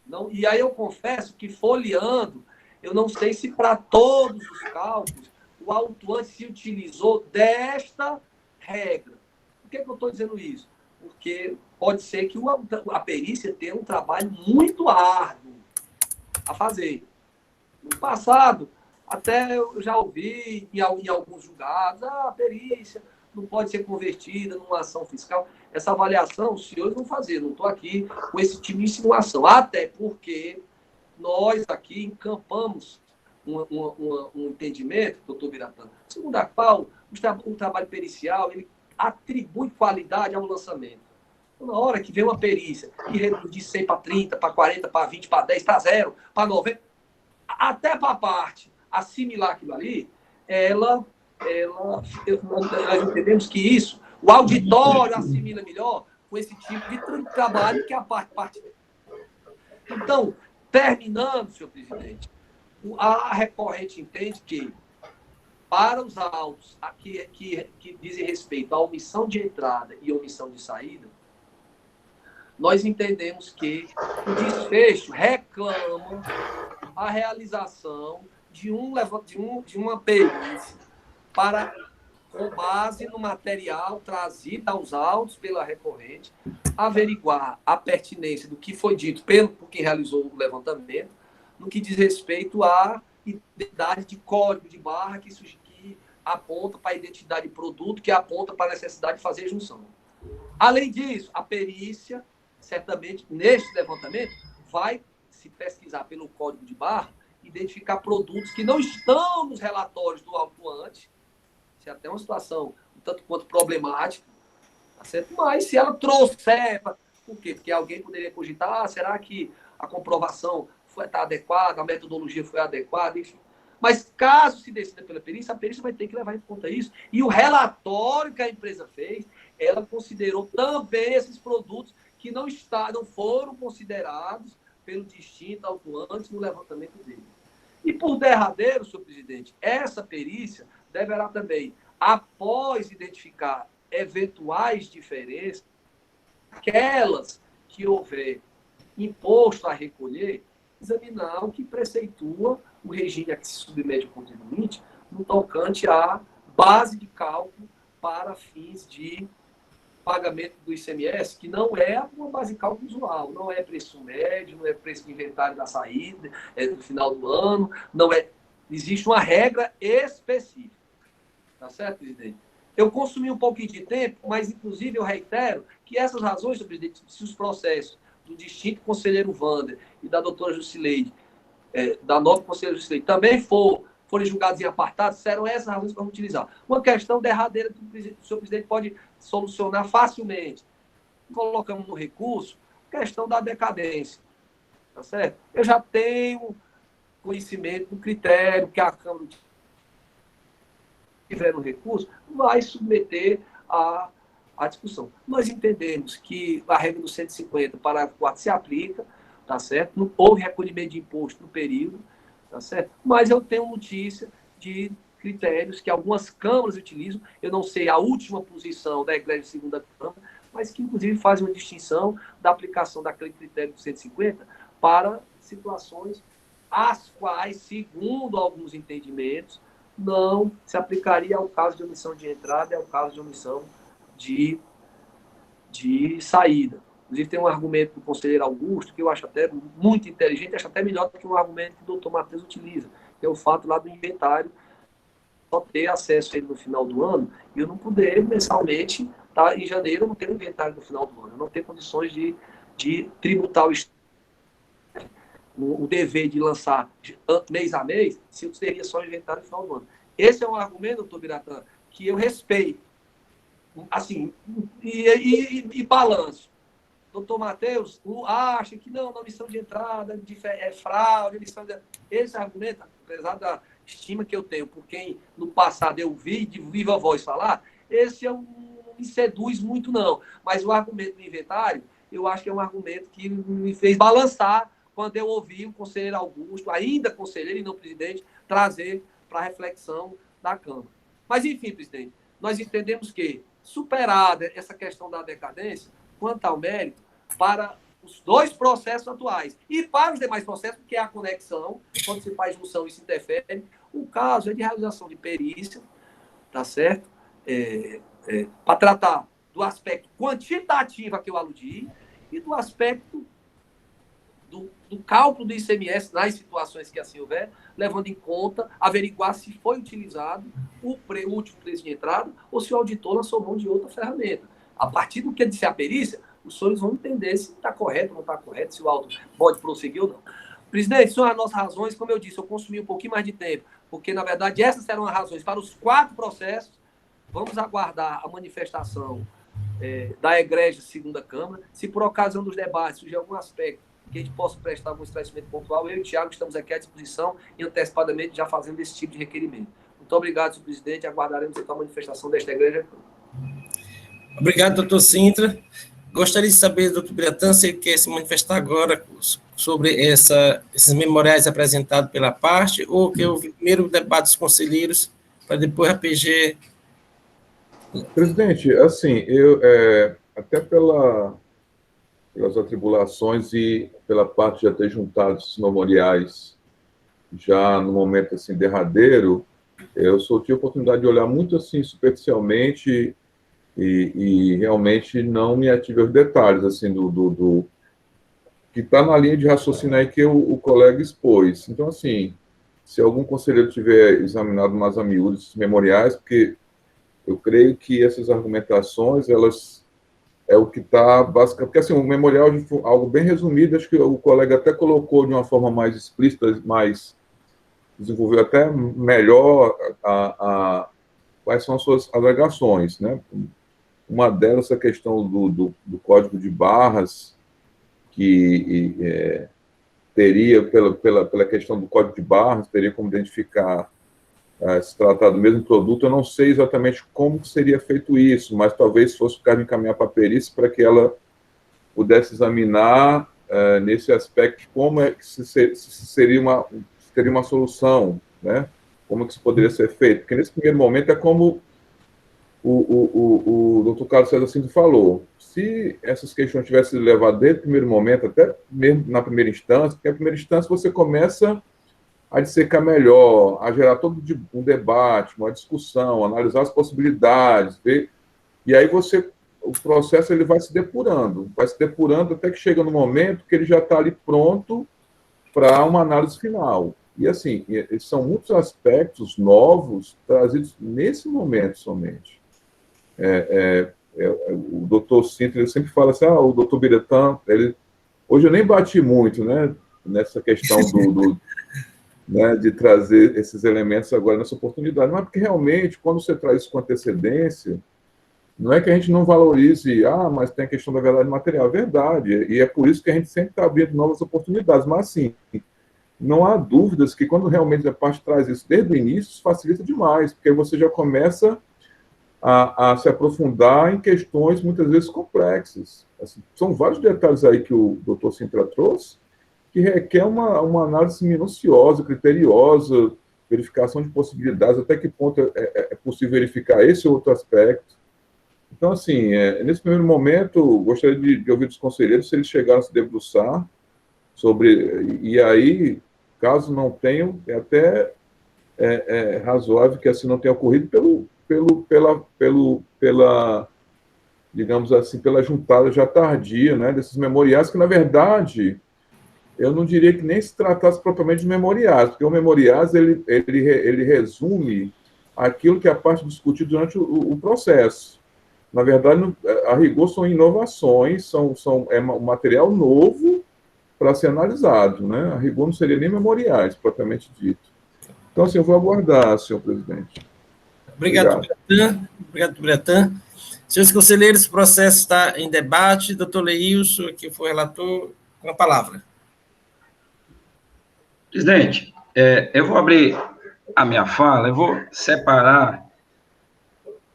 Não, e aí eu confesso que, folheando, eu não sei se para todos os cálculos o autuante se utilizou desta regra. Por que eu estou dizendo isso? Porque pode ser que a perícia tenha um trabalho muito árduo a fazer. No passado, até eu já ouvi em alguns julgados, a perícia não pode ser convertida numa ação fiscal. Essa avaliação os senhores vão fazer, não estou aqui com esse tipo de insinuação. Até porque nós aqui encampamos um entendimento, doutor Biratã, segundo a qual o trabalho pericial ele atribui qualidade ao lançamento. Então, na hora que vem uma perícia e reduz de 100 para 30, para 40, para 20, para 10, para 0, para 90, até para a parte assimilar aquilo ali, nós entendemos que isso, o auditório assimila melhor com esse tipo de trabalho que a parte. Então, terminando, senhor presidente, a recorrente entende que, para os autos que dizem respeito à omissão de entrada e omissão de saída, nós entendemos que o desfecho reclama a realização de uma perícia com base no material trazido aos autos pela recorrente, averiguar a pertinência do que foi dito por quem realizou o levantamento, no que diz respeito à identidade de código de barra que aponta para a identidade de produto, que aponta para a necessidade de fazer junção. Além disso, a perícia, certamente, neste levantamento, vai se pesquisar pelo código de barra, identificar produtos que não estão nos relatórios do autuante. Isso é até uma situação um tanto quanto problemática, Tá certo? Mas se ela trouxer... Por quê? Porque alguém poderia cogitar, será que a comprovação está adequada, a metodologia foi adequada, enfim. Mas caso se decida pela perícia, a perícia vai ter que levar em conta isso. E o relatório que a empresa fez, ela considerou também esses produtos que não foram considerados pelo distinto autuante no levantamento dele. E por derradeiro, senhor presidente, essa perícia deverá também, após identificar eventuais diferenças, aquelas que houver imposto a recolher, examinar o que preceitua o regime a que se submete o contribuinte no tocante à base de cálculo para fins de pagamento do ICMS, que não é uma base de cálculo usual, não é preço médio, não é preço de inventário da saída, no final do ano, não é... Existe uma regra específica. Tá certo, presidente? Eu consumi um pouquinho de tempo, mas, inclusive, eu reitero que essas razões, senhor presidente, se os processos do distinto conselheiro Wander e da doutora Jusileide, da nova conselheira Jusileide, também forem julgados em apartado, serão essas razões que vamos utilizar. Uma questão derradeira que o senhor presidente pode solucionar facilmente. Colocamos no recurso a questão da decadência. Tá certo? Eu já tenho conhecimento do critério que a Câmara tiver no recurso, vai submeter à discussão. Nós entendemos que a regra do 150, parágrafo 4, se aplica, tá certo? Não houve recolhimento de imposto no período, tá certo? Mas eu tenho notícia de critérios que algumas câmaras utilizam, eu não sei a última posição da Egrégia Segunda Câmara, mas que, inclusive, faz uma distinção da aplicação daquele critério do 150 para situações as quais, segundo alguns entendimentos, não se aplicaria ao caso de omissão de entrada e ao caso de omissão de saída. Inclusive, tem um argumento do conselheiro Augusto, que eu acho até muito inteligente, acho até melhor do que um argumento que o doutor Matheus utiliza, que é o fato lá do inventário só ter acesso a ele no final do ano e eu não poder, mensalmente, tá, em janeiro, eu não ter um inventário no final do ano, eu não ter condições de tributar o dever de lançar mês a mês, se eu teria só inventário no final do ano. Esse é um argumento, doutor Biratã, que eu respeito, assim, e balanço. Doutor Matheus acha que não, na omissão de entrada é fraude, esse argumento, apesar da estima que eu tenho por quem no passado eu vi de viva voz falar, esse não me seduz muito não, mas o argumento do inventário, eu acho que é um argumento que me fez balançar quando eu ouvi o conselheiro Augusto, ainda conselheiro e não presidente, trazer para a reflexão da Câmara. Mas, enfim, presidente, nós entendemos que, superada essa questão da decadência, quanto ao mérito, para os dois processos atuais e para os demais processos, porque é a conexão, quando se faz junção, isso interfere, o caso é de realização de perícia, tá certo? Para tratar do aspecto quantitativo a que eu aludi e do aspecto do cálculo do ICMS nas situações que assim houver, levando em conta, averiguar se foi utilizado o último preço de entrada ou se o auditor lançou mão de outra ferramenta. A partir do que disser a perícia, os senhores vão entender se está correto ou não está correto, se o auto pode prosseguir ou não. Presidente, são as nossas razões, como eu disse, eu consumi um pouquinho mais de tempo, porque, na verdade, essas serão as razões para os 4 processos. Vamos aguardar a manifestação da Egrégia Segunda Câmara. Se por ocasião dos debates surgir algum aspecto que a gente possa prestar algum esclarecimento pontual, eu e o Tiago estamos aqui à disposição e antecipadamente já fazendo esse tipo de requerimento. Muito obrigado, senhor presidente. Aguardaremos então a manifestação desta Egrégia. Obrigado, doutor Sintra. Gostaria de saber, doutor Biratã, se ele quer se manifestar agora sobre esses memoriais apresentados pela parte, ou que o primeiro debate dos conselheiros, para depois a PG... Presidente, assim, até pelas atribulações e pela parte de já ter juntado esses memoriais já no momento assim, derradeiro, eu só tive a oportunidade de olhar muito assim, superficialmente e realmente não me ative aos detalhes assim, do que está na linha de raciocínio aí que o colega expôs. Então, assim, se algum conselheiro tiver examinado mais a miúdo esses memoriais, porque eu creio que essas argumentações, elas é o que está basicamente... Porque, assim, o memorial, algo bem resumido, acho que o colega até colocou de uma forma mais explícita, desenvolveu até melhor quais são as suas alegações, né? Uma delas, a questão do código de barras, que teria, pela questão do código de barras, teria como identificar se tratar do mesmo produto. Eu não sei exatamente como seria feito isso, mas talvez fosse o caso de encaminhar para a perícia para que ela pudesse examinar nesse aspecto como é que seria uma solução, né? Como que isso poderia ser feito. Porque nesse primeiro momento é como o doutor Carlos César Cinto falou, se essas questões tivessem sido levadas desde o primeiro momento, até mesmo na primeira instância, porque na primeira instância você começa a dissecar melhor, a gerar todo um debate, uma discussão, analisar as possibilidades, ver, e aí o processo ele vai se depurando até que chega no momento que ele já está ali pronto para uma análise final. E assim, são muitos aspectos novos trazidos nesse momento somente. O doutor Cinto, ele sempre fala assim, o doutor Biratã, hoje eu nem bati muito, né, nessa questão né, de trazer esses elementos agora nessa oportunidade, mas porque realmente, quando você traz isso com antecedência, não é que a gente não valorize, mas tem a questão da verdade material, é verdade, e é por isso que a gente sempre está abrindo novas oportunidades, mas assim, não há dúvidas que quando realmente a parte traz isso desde o início, isso facilita demais, porque você já começa a se aprofundar em questões muitas vezes complexas. Assim, são vários detalhes aí que o doutor Sintra trouxe, que requer uma análise minuciosa, criteriosa, verificação de possibilidades, até que ponto é possível verificar esse ou outro aspecto. Então, assim, nesse primeiro momento, gostaria de ouvir dos conselheiros se eles chegaram a se debruçar sobre... E aí, caso não tenham, é até razoável que assim não tenha ocorrido pela digamos assim, pela juntada já tardia, né, desses memoriais, que, na verdade, eu não diria que nem se tratasse propriamente de memoriais, porque o memoriais, ele resume aquilo que é a parte discutida durante o processo. Na verdade, a rigor, são inovações, é um material novo para ser analisado, né? A rigor não seria nem memoriais, propriamente dito. Então, assim, eu vou aguardar, senhor presidente. Obrigado, Biratã. Obrigado, Biratã. Senhores conselheiros, o processo está em debate. Doutor Leilson, que foi relator, com a palavra. Presidente, eu vou abrir a minha fala, eu vou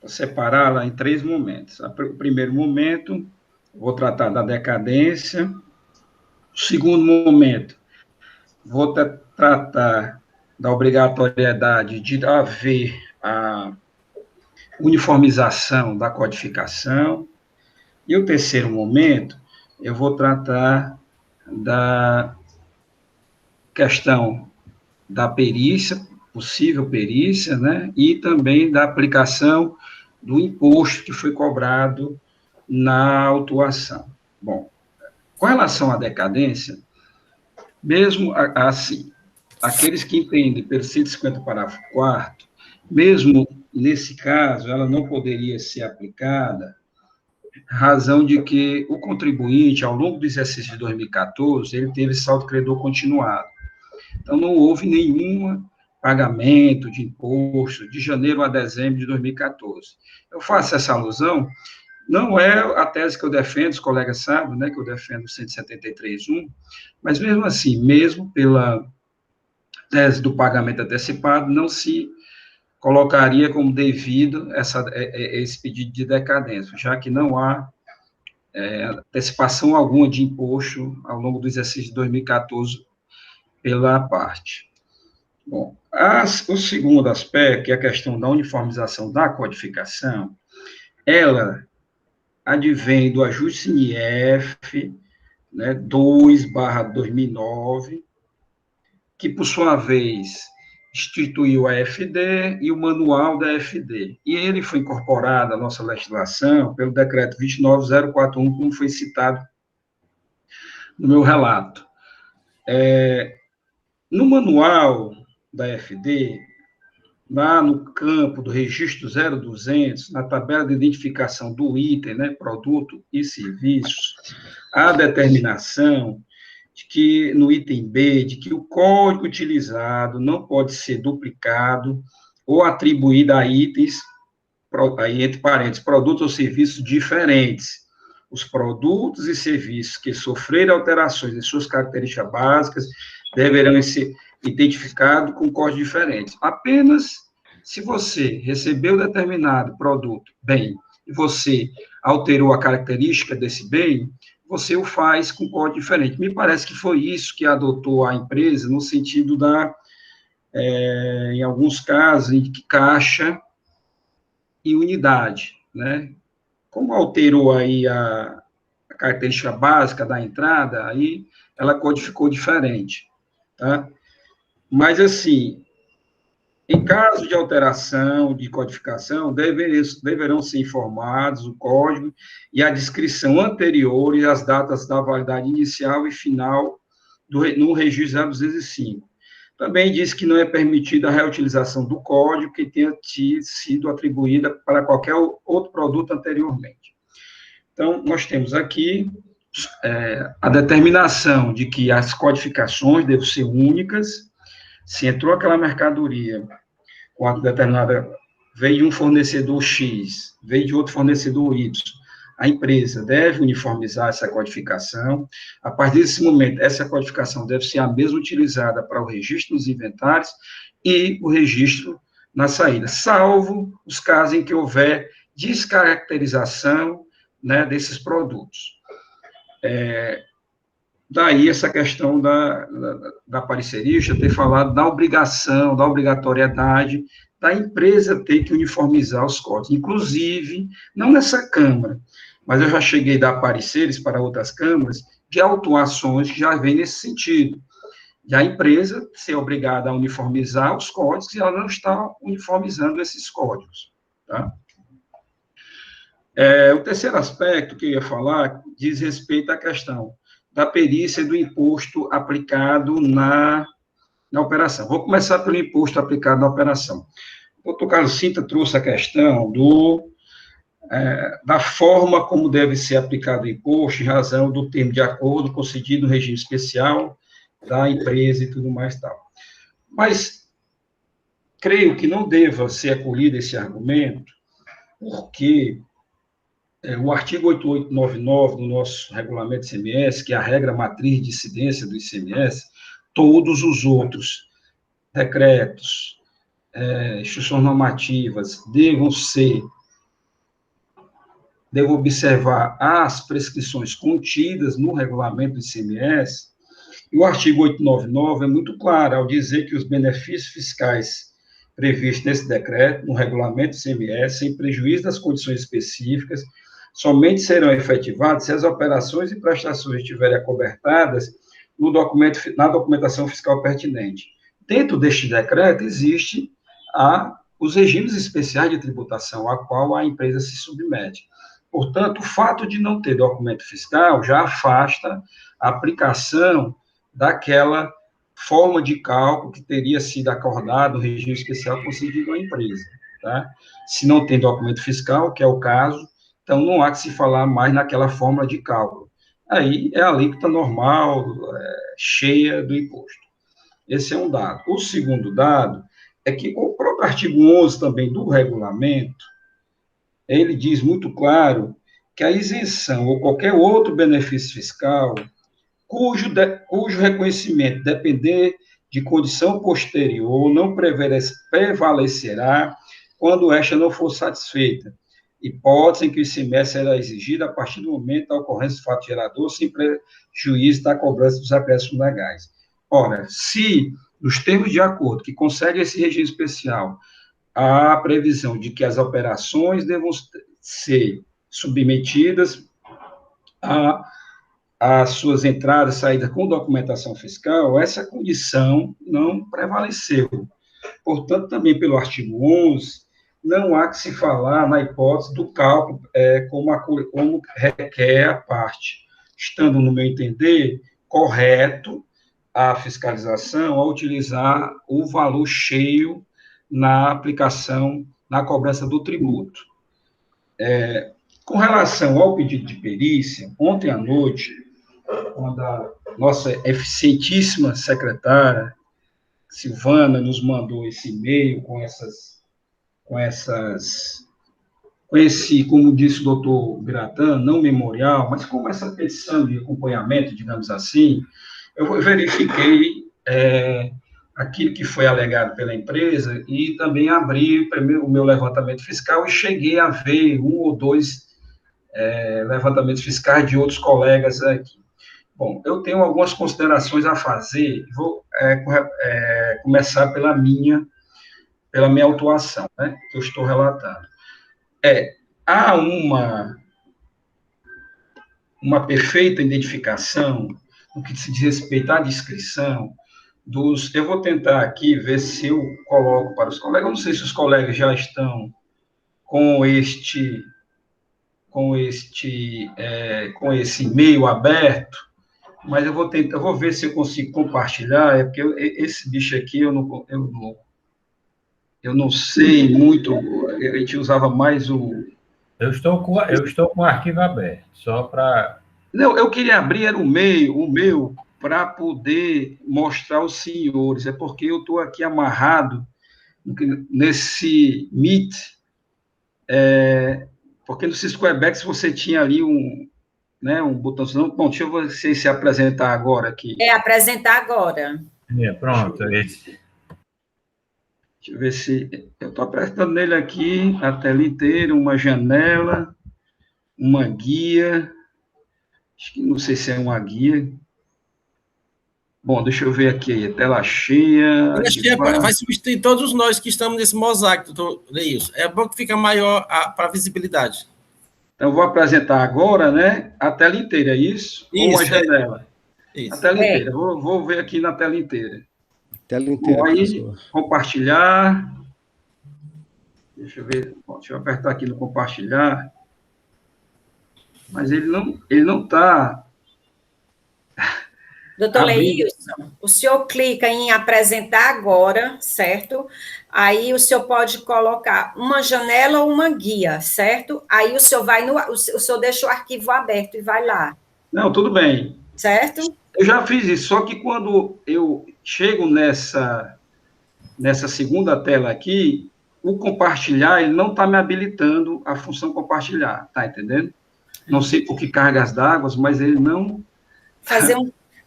separá-la em 3 momentos. O primeiro momento, vou tratar da decadência. O segundo momento, vou tratar da obrigatoriedade de haver a uniformização da codificação. E o terceiro momento, eu vou tratar da questão da perícia, possível perícia, né, e também da aplicação do imposto que foi cobrado na autuação. Bom, com relação à decadência, mesmo assim, aqueles que entendem pelo 150, parágrafo 4º, mesmo nesse caso, ela não poderia ser aplicada, razão de que o contribuinte, ao longo do exercício de 2014, ele teve saldo credor continuado. Então, não houve nenhum pagamento de imposto de janeiro a dezembro de 2014. Eu faço essa alusão, não é a tese que eu defendo, os colegas sabem, né, que eu defendo o 173.1, mas mesmo assim, mesmo pela tese do pagamento antecipado, não se colocaria como devido esse pedido de decadência, já que não há antecipação alguma de imposto ao longo do exercício de 2014 pela parte. Bom, o segundo aspecto, que é a questão da uniformização da codificação, ela advém do ajuste CNIF, né, 2/2009, que, por sua vez, instituiu a FD e o manual da FD. E ele foi incorporado à nossa legislação pelo decreto 29041, como foi citado no meu relato. No manual da FD, lá no campo do registro 0200, na tabela de identificação do item, né, produto e serviços, a determinação de que, no item B, de que o código utilizado não pode ser duplicado ou atribuído a itens aí entre parênteses, produtos ou serviços diferentes. Os produtos e serviços que sofrerem alterações em suas características básicas deverão ser identificados com códigos diferentes. Apenas se você recebeu determinado produto, bem, e você alterou a característica desse bem, você o faz com código diferente. Me parece que foi isso que adotou a empresa, no sentido em alguns casos, em que caixa e unidade, né? Como alterou aí a característica básica da entrada, aí ela codificou diferente, tá? Mas, assim, em caso de alteração, de codificação, deverão ser informados o código e a descrição anterior e as datas da validade inicial e final no registro 0205. Também diz que não é permitida a reutilização do código que tenha sido atribuída para qualquer outro produto anteriormente. Então, nós temos aqui a determinação de que as codificações devem ser únicas. Se entrou aquela mercadoria com a determinada, veio de um fornecedor X, veio de outro fornecedor Y, a empresa deve uniformizar essa codificação. A partir desse momento, essa codificação deve ser a mesma utilizada para o registro dos inventários e o registro na saída, salvo os casos em que houver descaracterização, né, desses produtos. Daí essa questão da parcerista ter falado da obrigação, da obrigatoriedade da empresa ter que uniformizar os códigos. Inclusive, não nessa Câmara, mas eu já cheguei a dar pareceres para outras câmaras de autuações que já vêm nesse sentido. E a empresa ser obrigada a uniformizar os códigos e ela não está uniformizando esses códigos. Tá? O terceiro aspecto que eu ia falar diz respeito à questão da perícia do imposto aplicado na operação. Vou começar pelo imposto aplicado na operação. O doutor Carlos Cinta trouxe a questão da forma como deve ser aplicado o imposto, em razão do termo de acordo concedido no regime especial da empresa e tudo mais tal. Mas creio que não deva ser acolhido esse argumento, porque o artigo 8899 do nosso regulamento ICMS, que é a regra matriz de incidência do ICMS, todos os outros decretos, instruções normativas devam observar as prescrições contidas no regulamento do ICMS, e o artigo 899 é muito claro ao dizer que os benefícios fiscais previstos nesse decreto, no regulamento do ICMS, sem prejuízo das condições específicas, somente serão efetivados se as operações e prestações estiverem acobertadas na documentação fiscal pertinente. Dentro deste decreto, existe os regimes especiais de tributação, a qual a empresa se submete. Portanto, o fato de não ter documento fiscal já afasta a aplicação daquela forma de cálculo que teria sido acordado no regime especial concedido à empresa. Tá? Se não tem documento fiscal, que é o caso, então não há que se falar mais naquela fórmula de cálculo. Aí é a alíquota normal, cheia do imposto. Esse é um dado. O segundo dado é que o próprio artigo 11 também do regulamento, ele diz muito claro que a isenção ou qualquer outro benefício fiscal, cujo reconhecimento depender de condição posterior, não prevalecerá quando esta não for satisfeita, hipótese em que o ICMS será exigido a partir do momento da ocorrência do fato gerador, sem prejuízo da cobrança dos acréscimos legais. Ora, se, nos termos de acordo que consegue esse regime especial, há a previsão de que as operações devam ser submetidas às suas entradas e saídas com documentação fiscal, essa condição não prevaleceu. Portanto, também pelo artigo 11, não há que se falar na hipótese do cálculo como requer a parte, estando, no meu entender, correto a fiscalização a utilizar o valor cheio na aplicação, na cobrança do tributo. Com relação ao pedido de perícia, ontem à noite, quando a nossa eficientíssima secretária, Silvana, nos mandou esse e-mail com essas com esse, como disse o doutor Biratã, não memorial, mas com essa petição de acompanhamento, digamos assim, eu verifiquei aquilo que foi alegado pela empresa e também abri primeiro o meu levantamento fiscal e cheguei a ver um ou dois levantamentos fiscais de outros colegas aqui. Bom, eu tenho algumas considerações a fazer, vou começar pela minha autuação, né, que eu estou relatando. Há uma perfeita identificação no que se diz respeito à descrição eu vou tentar aqui ver se eu coloco para os colegas, eu não sei se os colegas já estão com esse e-mail aberto, mas eu vou ver se eu consigo compartilhar, porque esse bicho aqui eu não sei muito, a gente usava mais o... Eu estou com o arquivo aberto, só para... Não, eu queria abrir, era o meu, para poder mostrar aos senhores, é porque eu estou aqui amarrado nesse Meet, porque no Cisco Webex você tinha ali um botãozinho. Bom, deixa eu ver se apresentar agora aqui. Apresentar agora. Pronto, esse. Deixa eu ver se... Eu estou apertando nele aqui, a tela inteira, uma janela, uma guia. Acho que não sei se é uma guia. Bom, deixa eu ver aqui, a tela cheia. Tela cheia vai substituir todos nós que estamos nesse mosaico, doutor Leilson. É bom que fica maior para a visibilidade. Então, eu vou apresentar agora, né, a tela inteira, é isso? Ou a janela? Isso. A tela inteira. Vou ver aqui na tela inteira. Tela inteira. Bom, aí, compartilhar. Deixa eu ver. Bom, deixa eu apertar aqui no compartilhar. Mas ele não está... Doutor Leilson, o senhor clica em apresentar agora, certo? Aí o senhor pode colocar uma janela ou uma guia, certo? Aí o senhor o senhor deixa o arquivo aberto e vai lá. Não, tudo bem. Certo? Eu já fiz isso, só que quando eu chego nessa segunda tela aqui, o compartilhar, ele não está me habilitando a função compartilhar, tá entendendo? Não sei por que cargas d'água, mas ele não...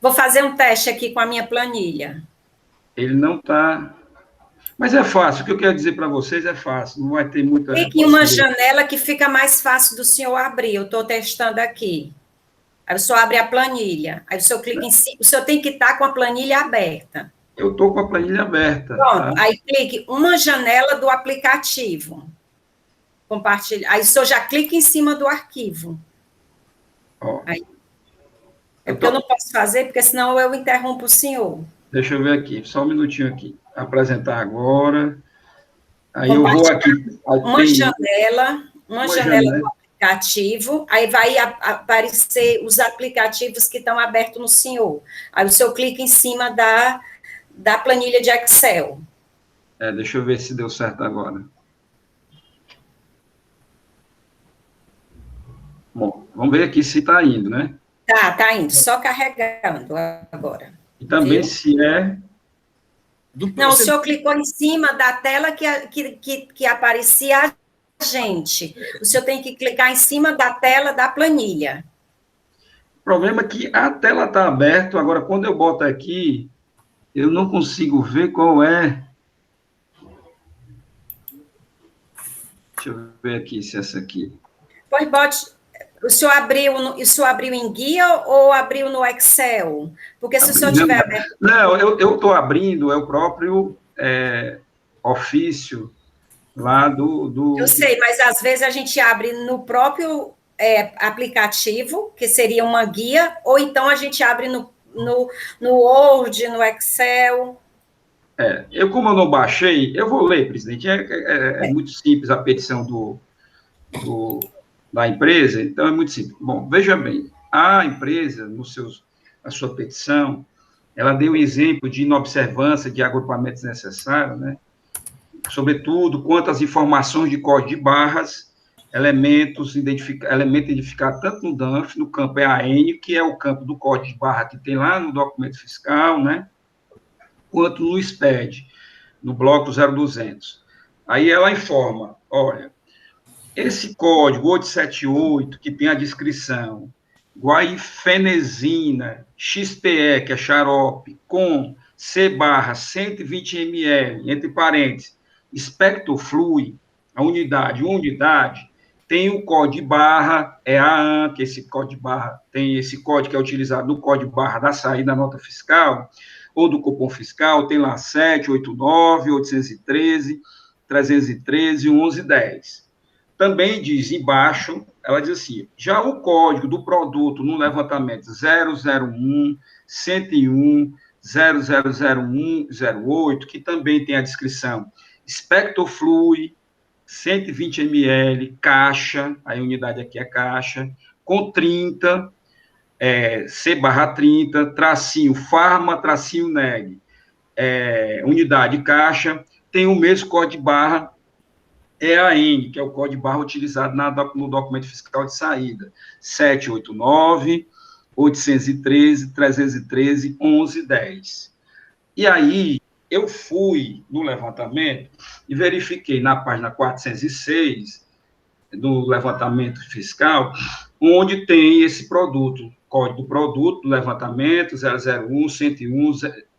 Vou fazer um teste aqui com a minha planilha. Ele não está... Mas é fácil, o que eu quero dizer para vocês é fácil, não vai ter muita... Clique em uma janela que fica mais fácil do senhor abrir, eu estou testando aqui. Aí o senhor abre a planilha, aí o senhor clica em cima, o senhor tem que estar com a planilha aberta. Eu estou com a planilha aberta. Pronto, tá? Aí clique uma janela do aplicativo. Compartilha. Aí o senhor já clica em cima do arquivo. Aí. É porque eu não posso fazer, porque senão eu interrompo o senhor. Deixa eu ver aqui, só um minutinho aqui. Apresentar agora. Aí eu vou aqui. Uma janela do aplicativo, aí vai aparecer os aplicativos que estão abertos no senhor. Aí o senhor clica em cima da planilha de Excel. Deixa eu ver se deu certo agora. Bom, vamos ver aqui se está indo, né? Tá indo, só carregando agora. E também se é... Não, o senhor clicou em cima da tela que aparecia a gente. O senhor tem que clicar em cima da tela da planilha. O problema é que a tela está aberta, agora quando eu boto aqui, eu não consigo ver qual é... Deixa eu ver aqui se é essa aqui. Pois bote... O senhor abriu em guia ou abriu no Excel? Porque se o senhor tiver aberto... Não, eu estou abrindo, é o próprio ofício lá do... Eu sei, mas às vezes a gente abre no próprio aplicativo, que seria uma guia, ou então a gente abre no Word, no Excel... Como eu não baixei, eu vou ler, presidente, é muito simples a petição da empresa, então é muito simples. Bom, veja bem, a empresa, na sua petição, ela deu um exemplo de inobservância de agrupamentos necessários, né? Sobretudo, quanto às informações de código de barras, elemento identificado tanto no DANF, no campo EAN, que é o campo do código de barra que tem lá no documento fiscal, né? Quanto no SPED, no bloco 0200. Aí ela informa, olha, Esse código 878, que tem a descrição guaifenesina XPE, que é xarope, com C/120 ml, entre parênteses, Spectoflui, uma unidade, tem o código barra, é a AN, que esse código barra, tem esse código que é utilizado no código barra da saída da nota fiscal, ou do cupom fiscal, tem lá 789, 813, 313, 1110. Também diz embaixo, ela diz assim, já o código do produto no levantamento 001, 101, 0001, 08, que também tem a descrição Spectoflui, 120 ml, caixa, a unidade aqui é caixa, com 30, C/30, tracinho, farma, tracinho, neg, unidade caixa, tem o mesmo código barra, EAN, que é o código barra utilizado no documento fiscal de saída, 789, 813, 313, 1110. E aí, eu fui no levantamento e verifiquei na página 406 do levantamento fiscal, onde tem esse produto, código do produto, do levantamento, 001, 101,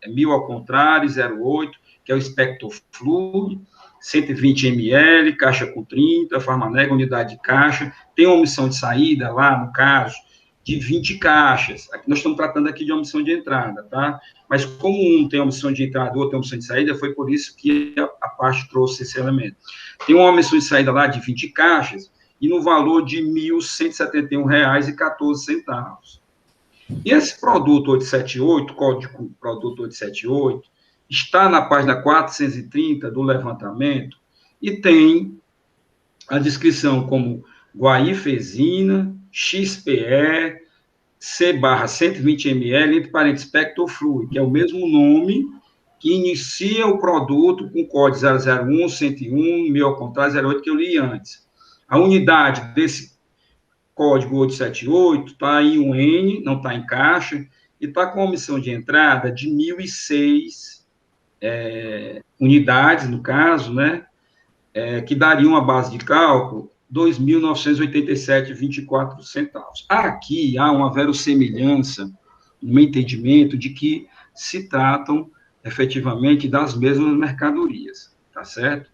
1000 ao contrário, 08, que é o Spectoflui, 120 ml, caixa com 30, Farmaneg, unidade de caixa, tem uma omissão de saída lá, no caso, de 20 caixas. Aqui nós estamos tratando aqui de omissão de entrada, tá? Mas como um tem omissão de entrada, outro tem omissão de saída, foi por isso que a parte trouxe esse elemento. Tem uma omissão de saída lá de 20 caixas e no valor de R$ 1.171,14. E esse produto 878, código produto 878, está na página 430 do levantamento e tem a descrição como guaifesina, XPE, C/120 ml, entre parênteses, Spectoflui, que é o mesmo nome que inicia o produto com código 001, 101, 1000 ao contrário, 08, que eu li antes. A unidade desse código 878 está em um N, não está em caixa, e está com a omissão de entrada de 1.006 unidades, no caso, né, que daria uma base de cálculo 2.987,24. Aqui há uma verossemelhança, no meu entendimento, de que se tratam, efetivamente, das mesmas mercadorias, tá certo?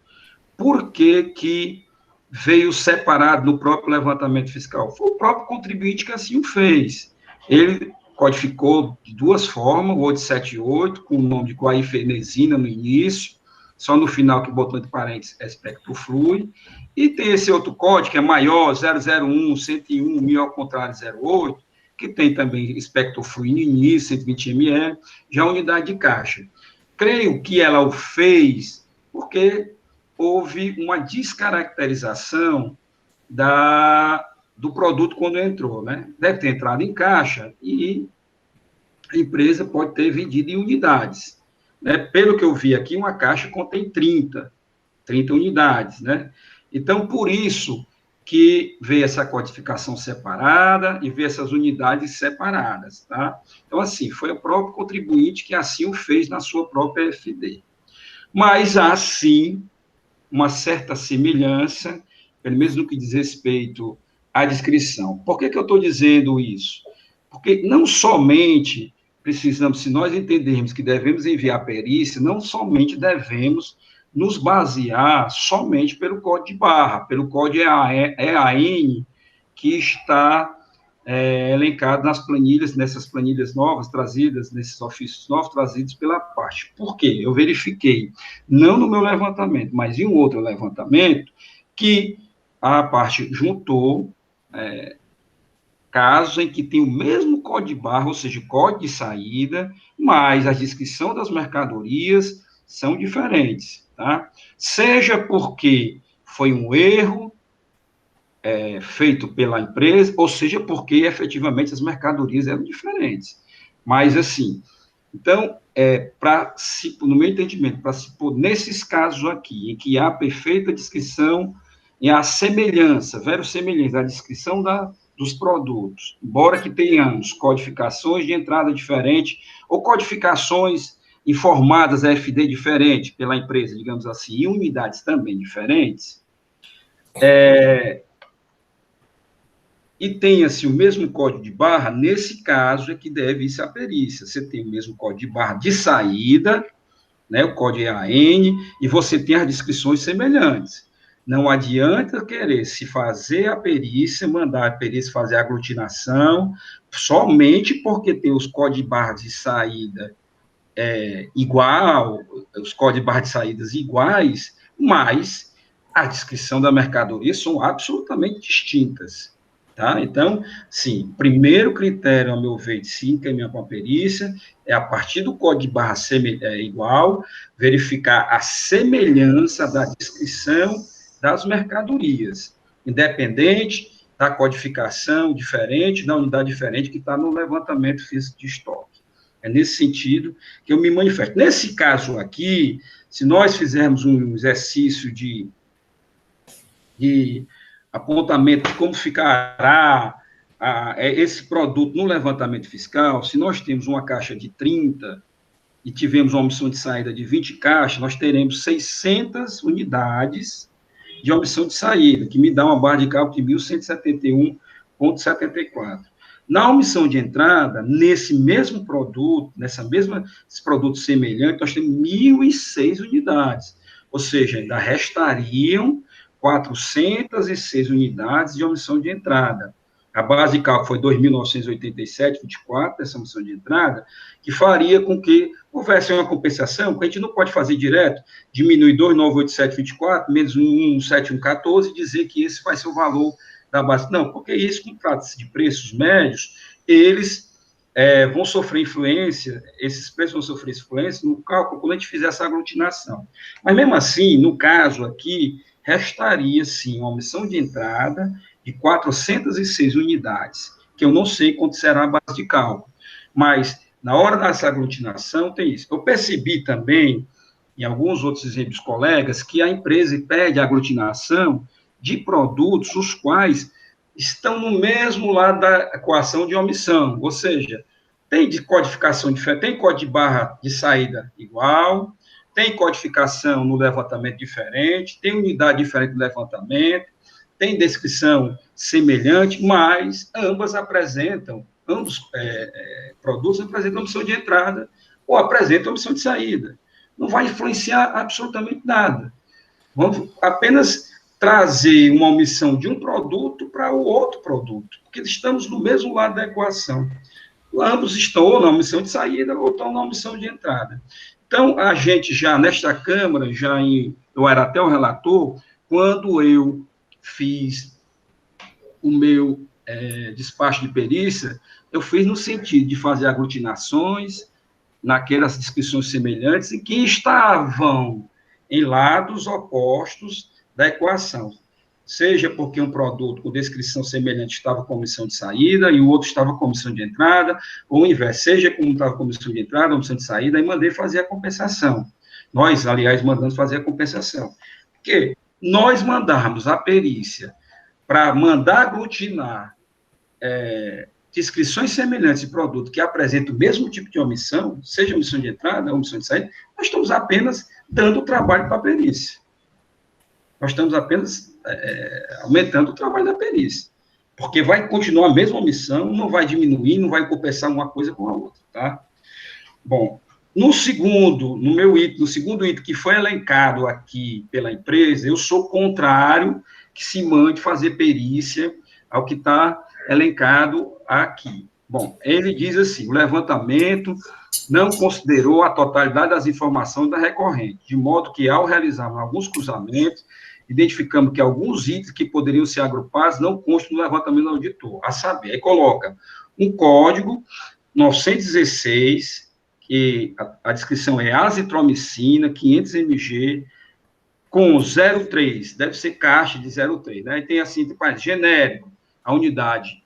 Por que veio separado no próprio levantamento fiscal? Foi o próprio contribuinte que assim o fez. Ele codificou de duas formas, o 878, com o nome de guaifenesina no início, só no final que botou entre parênteses Spectoflui, e tem esse outro código, que é maior, 001, 101, 1000 ao contrário, 08, que tem também Spectoflui no início, 120 ml, já a unidade de caixa. Creio que ela o fez porque houve uma descaracterização do produto quando entrou, né? Deve ter entrado em caixa e a empresa pode ter vendido em unidades. Né? Pelo que eu vi aqui, uma caixa contém 30 unidades, né? Então, por isso que veio essa codificação separada e veio essas unidades separadas, tá? Então, assim, foi o próprio contribuinte que assim o fez na sua própria FD. Mas há, sim, uma certa semelhança, pelo menos no que diz respeito à descrição. Por que eu estou dizendo isso? Porque não somente precisamos, se nós entendermos que devemos enviar perícia, não somente devemos nos basear somente pelo código de barra, pelo código EAN, que está elencado nas planilhas, nessas planilhas novas trazidas, nesses ofícios novos trazidos pela parte. Por quê? Eu verifiquei, não no meu levantamento, mas em um outro levantamento, que a parte juntou casos em que tem o mesmo código de barra, ou seja, código de saída, mas a descrição das mercadorias são diferentes, tá? Seja porque foi um erro feito pela empresa, ou seja porque, efetivamente, as mercadorias eram diferentes. Mas, assim, então, no meu entendimento, para se pôr nesses casos aqui, em que há perfeita descrição e há semelhança, verossemelhança, a descrição dos produtos, embora que tenhamos codificações de entrada diferente, ou codificações informadas a FD diferente pela empresa, digamos assim, e unidades também diferentes, e tenha-se o mesmo código de barra, nesse caso é que deve ser a perícia. Você tem o mesmo código de barra de saída, né, o código EAN, e você tem as descrições semelhantes. Não adianta querer se fazer a perícia, mandar a perícia fazer a aglutinação, somente porque tem os códigos de barra de saída igual, os códigos de barra de saídas iguais, mas a descrição da mercadoria são absolutamente distintas. Tá? Então, sim, primeiro critério, ao meu ver, de se encaminhar para a perícia, é a partir do código de barra igual, verificar a semelhança da descrição das mercadorias, independente da codificação diferente, da unidade diferente que está no levantamento físico de estoque. É nesse sentido que eu me manifesto. Nesse caso aqui, se nós fizermos um exercício de apontamento de como ficará esse produto no levantamento fiscal, se nós temos uma caixa de 30 e tivemos uma omissão de saída de 20 caixas, nós teremos 600 unidades de omissão de saída, que me dá uma barra de cálculo de 1.171,74. Na omissão de entrada, nesse mesmo produto, esse produto semelhante, nós temos 1.006 unidades, ou seja, ainda restariam 406 unidades de omissão de entrada. A base de cálculo foi 2.987,24, essa omissão de entrada, que faria com que houvesse uma compensação, porque a gente não pode fazer direto, diminuir 2.987,24, menos 1.171,14, e dizer que esse vai ser o valor da base. Não, porque isso, como trata-se de preços médios, eles vão sofrer influência, esses preços vão sofrer influência no cálculo quando a gente fizer essa aglutinação. Mas, mesmo assim, no caso aqui, restaria, sim, uma omissão de entrada de 406 unidades, que eu não sei quanto será a base de cálculo. Mas, na hora dessa aglutinação, tem isso. Eu percebi também, em alguns outros exemplos colegas, que a empresa pede a aglutinação de produtos os quais estão no mesmo lado da equação de omissão, ou seja, tem de codificação diferente, tem código de barra de saída igual, tem codificação no levantamento diferente, tem unidade diferente no levantamento, tem descrição semelhante, mas ambos produtos apresentam omissão de entrada ou apresentam omissão de saída. Não vai influenciar absolutamente nada. Vamos apenas trazer uma omissão de um produto para o outro produto, porque estamos no mesmo lado da equação. Ambos estão ou na omissão de saída ou estão na omissão de entrada. Então, a gente já, nesta Câmara, eu era até o relator, quando eu fiz o meu despacho de perícia, eu fiz no sentido de fazer aglutinações naquelas descrições semelhantes e que estavam em lados opostos da equação, seja porque um produto com descrição semelhante estava com omissão de saída e o outro estava com omissão de entrada, ou o inverso, seja como estava com omissão de entrada, omissão de saída, e mandei fazer a compensação. Nós, aliás, mandamos fazer a compensação. Porque nós mandarmos a perícia para mandar aglutinar descrições semelhantes de produto que apresentam o mesmo tipo de omissão, seja omissão de entrada ou omissão de saída, nós estamos apenas dando trabalho para a perícia. Nós estamos apenas aumentando o trabalho da perícia, porque vai continuar a mesma omissão, não vai diminuir, não vai compensar uma coisa com a outra, tá? Bom, no segundo item que foi elencado aqui pela empresa, eu sou contrário que se mande fazer perícia ao que está elencado aqui. Bom, ele diz assim, o levantamento não considerou a totalidade das informações da recorrente, de modo que, ao realizar alguns cruzamentos, identificamos que alguns itens que poderiam ser agrupados não constam no levantamento do auditor, a saber, aí coloca um código 916, que a descrição é azitromicina, 500 mg, com 0,3, deve ser caixa de 0,3, né? Aí tem assim, genérico, a unidade,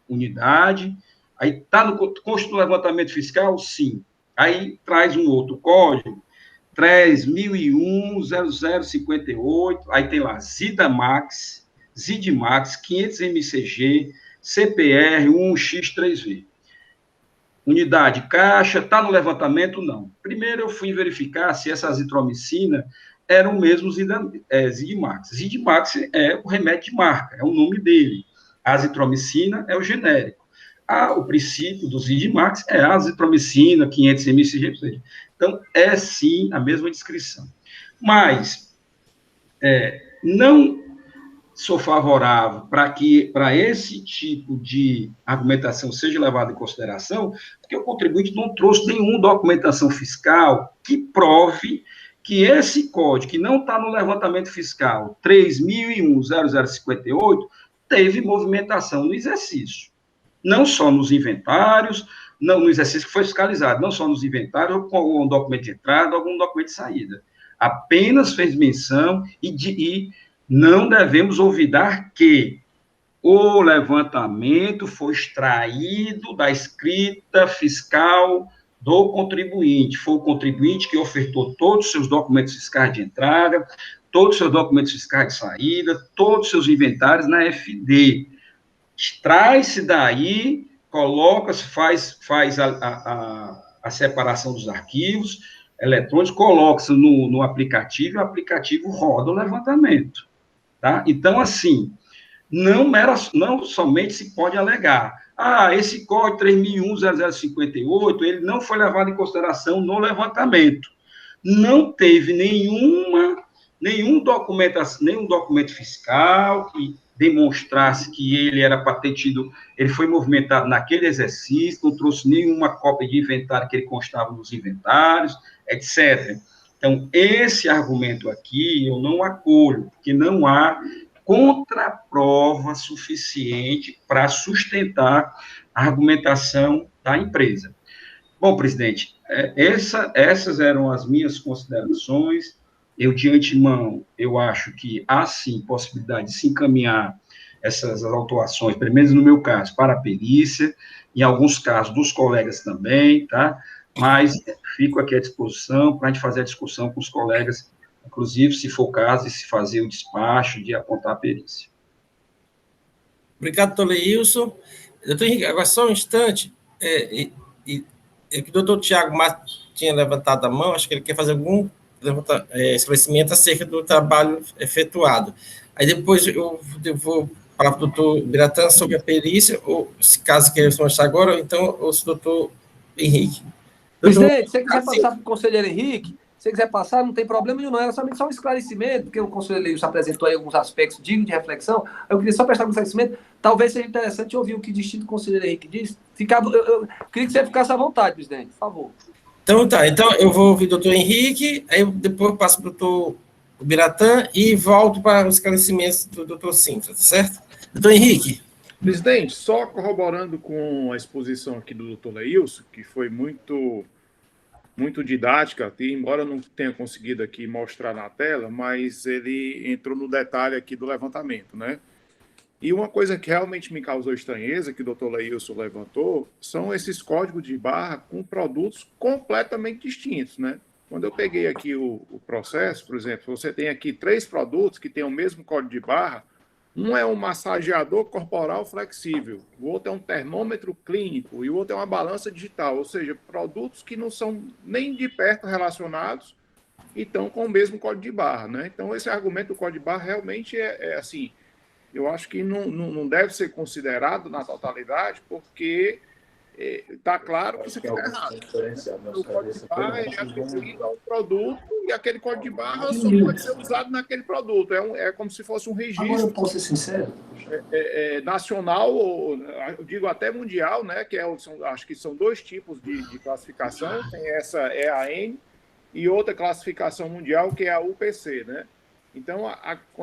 aí está no custo do levantamento fiscal? Sim. Aí traz um outro código, 3001-0058, aí tem lá Zidmax, 500 mcg, CPR 1x3v. Unidade caixa, está no levantamento? Não. Primeiro eu fui verificar se essa azitromicina eram mesmo Zidimax. Zidimax é o remédio de marca, é o nome dele. A azitromicina é o genérico. O princípio do Zidimax é a azitromicina, 500 mg. Então, é sim a mesma descrição. Mas, não sou favorável para esse tipo de argumentação seja levado em consideração, porque o contribuinte não trouxe nenhuma documentação fiscal que prove que esse código, que não está no levantamento fiscal 3001-0058, teve movimentação no exercício. Não só nos inventários, não no exercício que foi fiscalizado, não só nos inventários, ou com algum documento de entrada, algum documento de saída. Apenas fez menção e não devemos olvidar que o levantamento foi extraído da escrita fiscal do contribuinte. Foi o contribuinte que ofertou todos os seus documentos fiscais de entrada, todos os seus documentos fiscais de saída, todos os seus inventários na FD. Extrai-se daí, coloca-se, faz a separação dos arquivos eletrônicos, coloca-se no aplicativo, e o aplicativo roda o levantamento. Tá? Então, assim, não somente se pode alegar, esse código 3001-0058, ele não foi levado em consideração no levantamento. Não teve nenhum documento fiscal que demonstrasse que ele era patentido, ele foi movimentado naquele exercício, não trouxe nenhuma cópia de inventário que ele constava nos inventários, etc. Então, esse argumento aqui eu não acolho, porque não há contraprova suficiente para sustentar a argumentação da empresa. Bom, presidente, essas eram as minhas considerações. Eu, de antemão, eu acho que há, sim, possibilidade de se encaminhar essas autuações, pelo menos no meu caso, para a perícia, em alguns casos dos colegas também, tá? Mas fico aqui à disposição para a gente fazer a discussão com os colegas, inclusive, se for o caso, de se fazer o despacho, de apontar a perícia. Obrigado, doutor Leilson. Doutor Henrique, agora só um instante, que o doutor Tiago Matos tinha levantado a mão, acho que ele quer fazer algum esclarecimento acerca do trabalho efetuado. Aí depois eu vou falar para o doutor Biratã sobre a perícia, ou se caso queira mostrar agora, ou então o doutor Henrique. Presidente, se você quiser passar para o conselheiro Henrique, se você quiser passar, não tem problema nenhum, não. Era somente só um esclarecimento, porque o conselheiro Leilson apresentou aí alguns aspectos dignos de reflexão. Eu queria só prestar um esclarecimento. Talvez seja interessante ouvir o que o distinto conselheiro Henrique disse. Eu queria que você ficasse à vontade, presidente, por favor. Então, eu vou ouvir o doutor Henrique, aí depois eu passo para o doutor Biratã e volto para os esclarecimentos do doutor Sintra, tá certo? Doutor Henrique. Presidente, só corroborando com a exposição aqui do doutor Leilson, que foi muito didática, embora eu não tenha conseguido aqui mostrar na tela, mas ele entrou no detalhe aqui do levantamento, né? E uma coisa que realmente me causou estranheza, que o doutor Leilson levantou, são esses códigos de barra com produtos completamente distintos, né? Quando eu peguei aqui o processo, por exemplo, você tem aqui 3 produtos que têm o mesmo código de barra. Um é um massageador corporal flexível, o outro é um termômetro clínico e o outro é uma balança digital, ou seja, produtos que não são nem de perto relacionados e estão com o mesmo código de barra, né? Então, esse argumento do código de barra realmente é assim, eu acho que não deve ser considerado na totalidade, porque está claro que isso fica errado. O código de barra é atribuído ao produto e aquele código de barra só pode ser usado naquele produto. É como se fosse um registro. Agora, eu posso ser sincero? Nacional, ou eu digo até mundial, né? Que acho que são 2 tipos de classificação. Tem essa EAN e outra classificação mundial, que é a UPC, né? Então,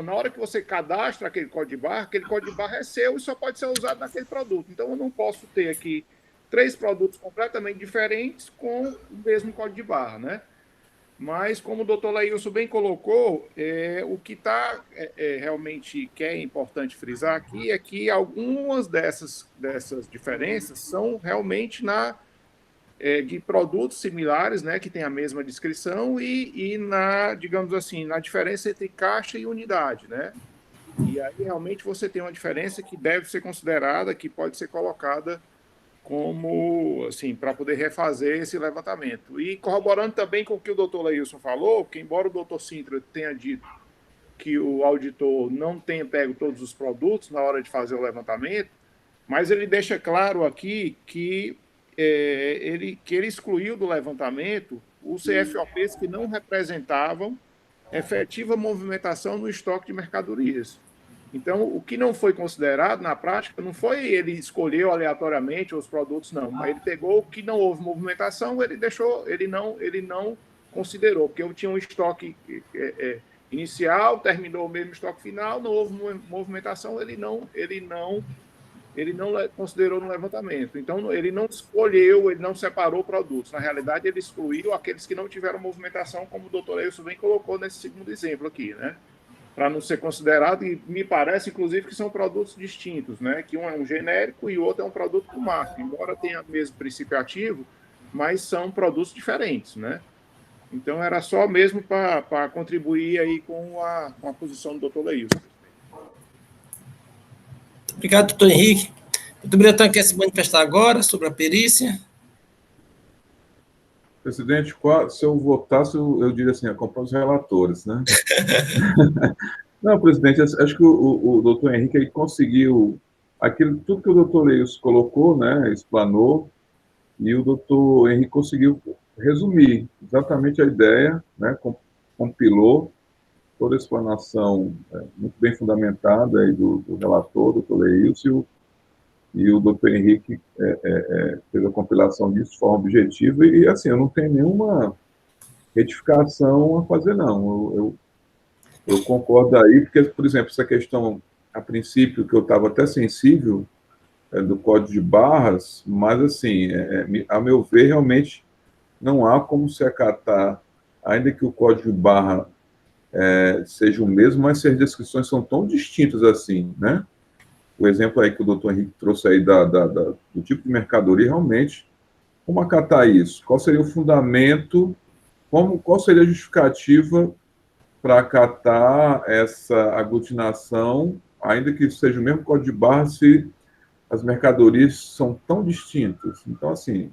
na hora que você cadastra aquele código de barra é seu e só pode ser usado naquele produto. Então, eu não posso ter aqui 3 produtos completamente diferentes com o mesmo código de barra, né? Mas, como o doutor Leilson bem colocou, o que realmente que é importante frisar aqui é que algumas dessas diferenças são realmente de produtos similares, né, que tem a mesma descrição e digamos assim, na diferença entre caixa e unidade, né? E aí realmente você tem uma diferença que deve ser considerada, que pode ser colocada como, assim, para poder refazer esse levantamento. E corroborando também com o que o doutor Leilson falou, que embora o doutor Sintra tenha dito que o auditor não tenha pego todos os produtos na hora de fazer o levantamento, mas ele deixa claro aqui que ele excluiu do levantamento os CFOPs que não representavam efetiva movimentação no estoque de mercadorias. Então, o que não foi considerado na prática não foi ele escolheu aleatoriamente os produtos, não, mas ele pegou o que não houve movimentação, ele não considerou, porque eu tinha um estoque inicial, terminou o mesmo estoque final, não houve movimentação, ele não considerou no levantamento. Então, ele não escolheu, ele não separou produtos. Na realidade, ele excluiu aqueles que não tiveram movimentação, como o doutor Leilson bem colocou nesse segundo exemplo aqui, né? Para não ser considerado, e me parece, inclusive, que são produtos distintos, né? Que um é um genérico e o outro é um produto com marca. Embora tenha o mesmo princípio ativo, mas são produtos diferentes, né? Então, era só mesmo para contribuir aí com a posição do doutor Leilson. Obrigado, doutor Henrique. O doutor Biratã quer se manifestar agora sobre a perícia? Presidente, se eu votasse, eu diria assim, acompanhar os relatores, né? Não, presidente, acho que o doutor Henrique aí conseguiu tudo que o doutor Leilson colocou, né, explanou, e o doutor Henrique conseguiu resumir exatamente a ideia, né, compilou toda a explanação muito bem fundamentada aí do relator, doutor Leilson, e o doutor Henrique fez a compilação disso de forma objetiva, e assim, eu não tenho nenhuma retificação a fazer, não. Eu concordo aí, porque, por exemplo, essa questão, a princípio, que eu estava até sensível do código de barras, mas, assim, a meu ver, realmente não há como se acatar, ainda que o código de barra seja o mesmo, mas se as descrições são tão distintas assim, né? O exemplo aí que o doutor Henrique trouxe aí do tipo de mercadoria, realmente, como acatar isso? Qual seria o fundamento, qual seria a justificativa para acatar essa aglutinação, ainda que seja o mesmo código de barra, se as mercadorias são tão distintas? Então, assim,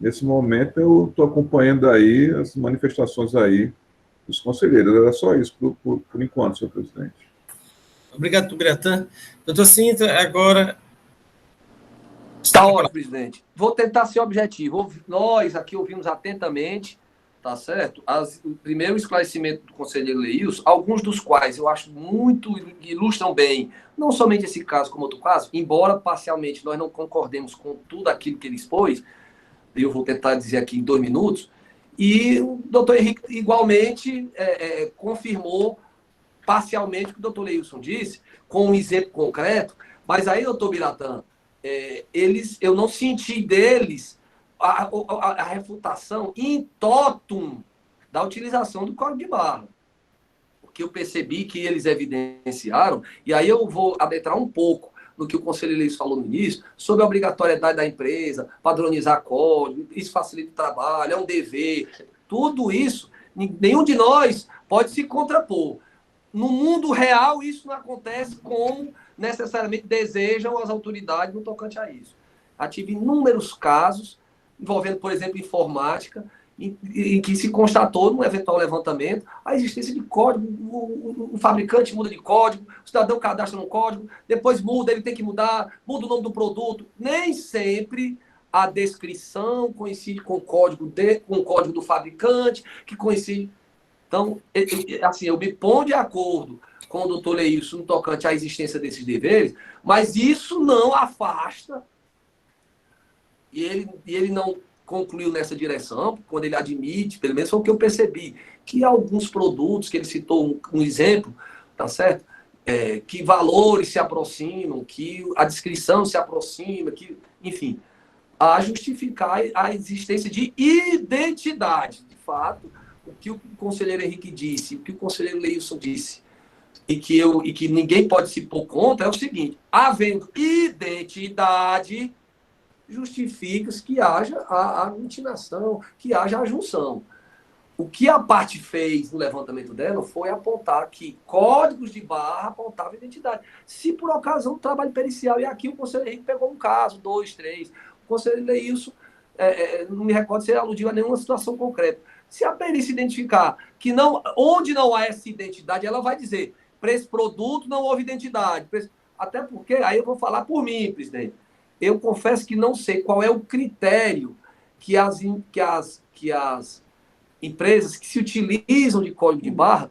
nesse momento eu estou acompanhando aí as manifestações aí dos conselheiros. Era só isso por enquanto, senhor presidente. Obrigado, doutor Biratã. Doutor Sintra, agora... Está ótimo, presidente. Vou tentar ser objetivo. Nós aqui ouvimos atentamente, tá certo? O primeiro esclarecimento do conselheiro Leilson, alguns dos quais eu acho muito ilustram bem, não somente esse caso como outro caso, embora parcialmente nós não concordemos com tudo aquilo que ele expôs, eu vou tentar dizer aqui em 2 minutos, e o doutor Henrique igualmente confirmou parcialmente o que o doutor Leilson disse, com um exemplo concreto, mas aí, doutor Biratã, eu não senti deles a refutação in totum da utilização do código de barra. Porque eu percebi que eles evidenciaram, e aí eu vou adentrar um pouco no que o conselheiro Leilson falou no início, sobre a obrigatoriedade da empresa, padronizar código, isso facilita o trabalho, é um dever, tudo isso, nenhum de nós pode se contrapor. No mundo real, isso não acontece como necessariamente desejam as autoridades no tocante a isso. Eu tive inúmeros casos envolvendo, por exemplo, informática, em que se constatou, num eventual levantamento, a existência de código. O fabricante muda de código, o cidadão cadastra um código, depois muda, ele tem que mudar, muda o nome do produto. Nem sempre a descrição coincide com o código do fabricante, que coincide. Então, assim, eu me ponho de acordo com o doutor Leilson no tocante à existência desses deveres, mas isso não afasta, e ele não concluiu nessa direção, quando ele admite, pelo menos foi o que eu percebi, que alguns produtos, que ele citou um exemplo, tá certo? Que valores se aproximam, que a descrição se aproxima, que, enfim, a justificar a existência de identidade, de fato. O que o conselheiro Henrique disse, o que o conselheiro Leilson disse, e que ninguém pode se pôr contra, é o seguinte: havendo identidade, justifica-se que haja a aglutinação, que haja a junção. O que a parte fez no levantamento dela foi apontar que códigos de barra apontavam identidade. Se por ocasião do trabalho pericial, e aqui o conselheiro Henrique pegou um caso, 2, 3, o conselheiro Leilson, não me recordo se ele aludiu a nenhuma situação concreta. Se a perícia identificar que onde não há essa identidade, ela vai dizer, para esse produto não houve identidade. Até porque, aí eu vou falar por mim, presidente, eu confesso que não sei qual é o critério que as empresas que se utilizam de código de barra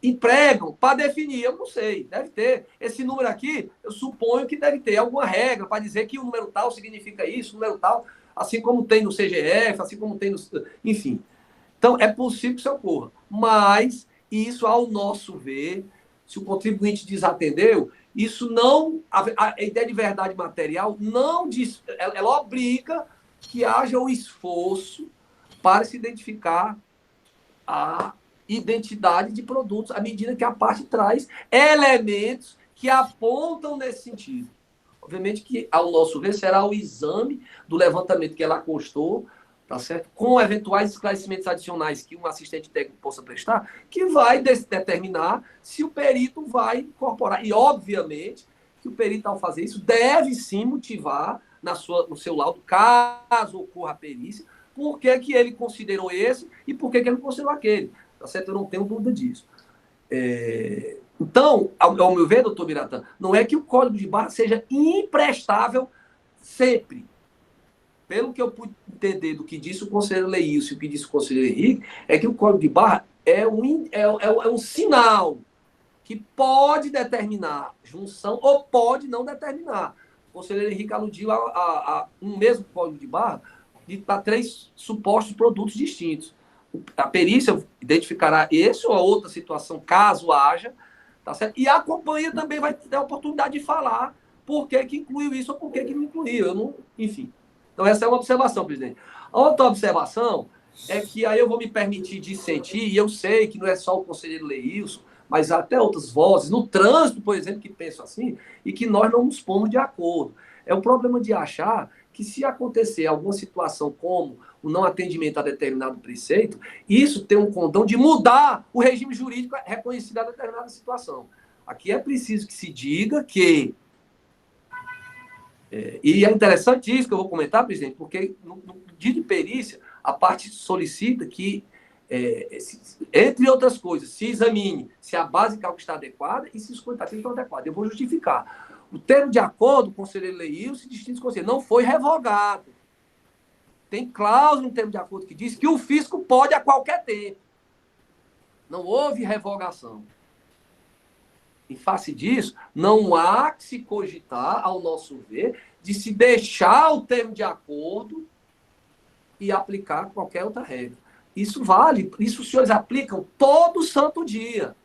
empregam para definir. Eu não sei, deve ter. Esse número aqui, eu suponho que deve ter alguma regra para dizer que o número tal significa isso, o número tal, assim como tem no CGF, assim como tem no... Enfim. Então, é possível que isso ocorra. Mas, isso, ao nosso ver, se o contribuinte desatendeu, isso não... A ideia de verdade material não diz... Ela obriga que haja o esforço para se identificar a identidade de produtos, à medida que a parte traz elementos que apontam nesse sentido. Obviamente que, ao nosso ver, será o exame do levantamento que ela constou, tá certo? Com eventuais esclarecimentos adicionais que um assistente técnico possa prestar, que vai determinar se o perito vai incorporar. E, obviamente, que o perito, ao fazer isso, deve sim motivar no seu laudo, caso ocorra a perícia, por que ele considerou esse e por que ele não considerou aquele. Tá certo? Eu não tenho dúvida disso. Então, ao meu ver, doutor Biratã, não é que o código de barra seja imprestável sempre. Pelo que eu pude entender do que disse o conselheiro Leilson e o que disse o conselheiro Henrique, é que o código de barra é um sinal que pode determinar junção ou pode não determinar. O conselheiro Henrique aludiu a um mesmo código de barra para 3 supostos produtos distintos. A perícia identificará esse ou a outra situação, caso haja, tá certo? E a companhia também vai ter a oportunidade de falar por que incluiu isso ou por que não incluiu. Enfim. Então, essa é uma observação, presidente. A outra observação é que aí eu vou me permitir dissentir, e eu sei que não é só o conselheiro Leilson, mas até outras vozes, no trânsito, por exemplo, que pensam assim, e que nós não nos pomos de acordo. É o problema de achar que se acontecer alguma situação como o não atendimento a determinado preceito, isso tem um condão de mudar o regime jurídico reconhecido a determinada situação. Aqui é preciso que se diga que... e é interessante isso que eu vou comentar, presidente, porque no pedido de perícia, a parte solicita que, entre outras coisas, se examine se a base de cálculo está adequada e se os quantitativos estão adequados. Eu vou justificar. O termo de acordo, o conselheiro Leilson e distintos conselheiros, não foi revogado. Tem cláusula no termo de acordo que diz que o fisco pode a qualquer tempo. Não houve revogação. Em face disso, não há que se cogitar, ao nosso ver, de se deixar o termo de acordo e aplicar qualquer outra regra. Isso vale, isso os senhores aplicam todo santo dia.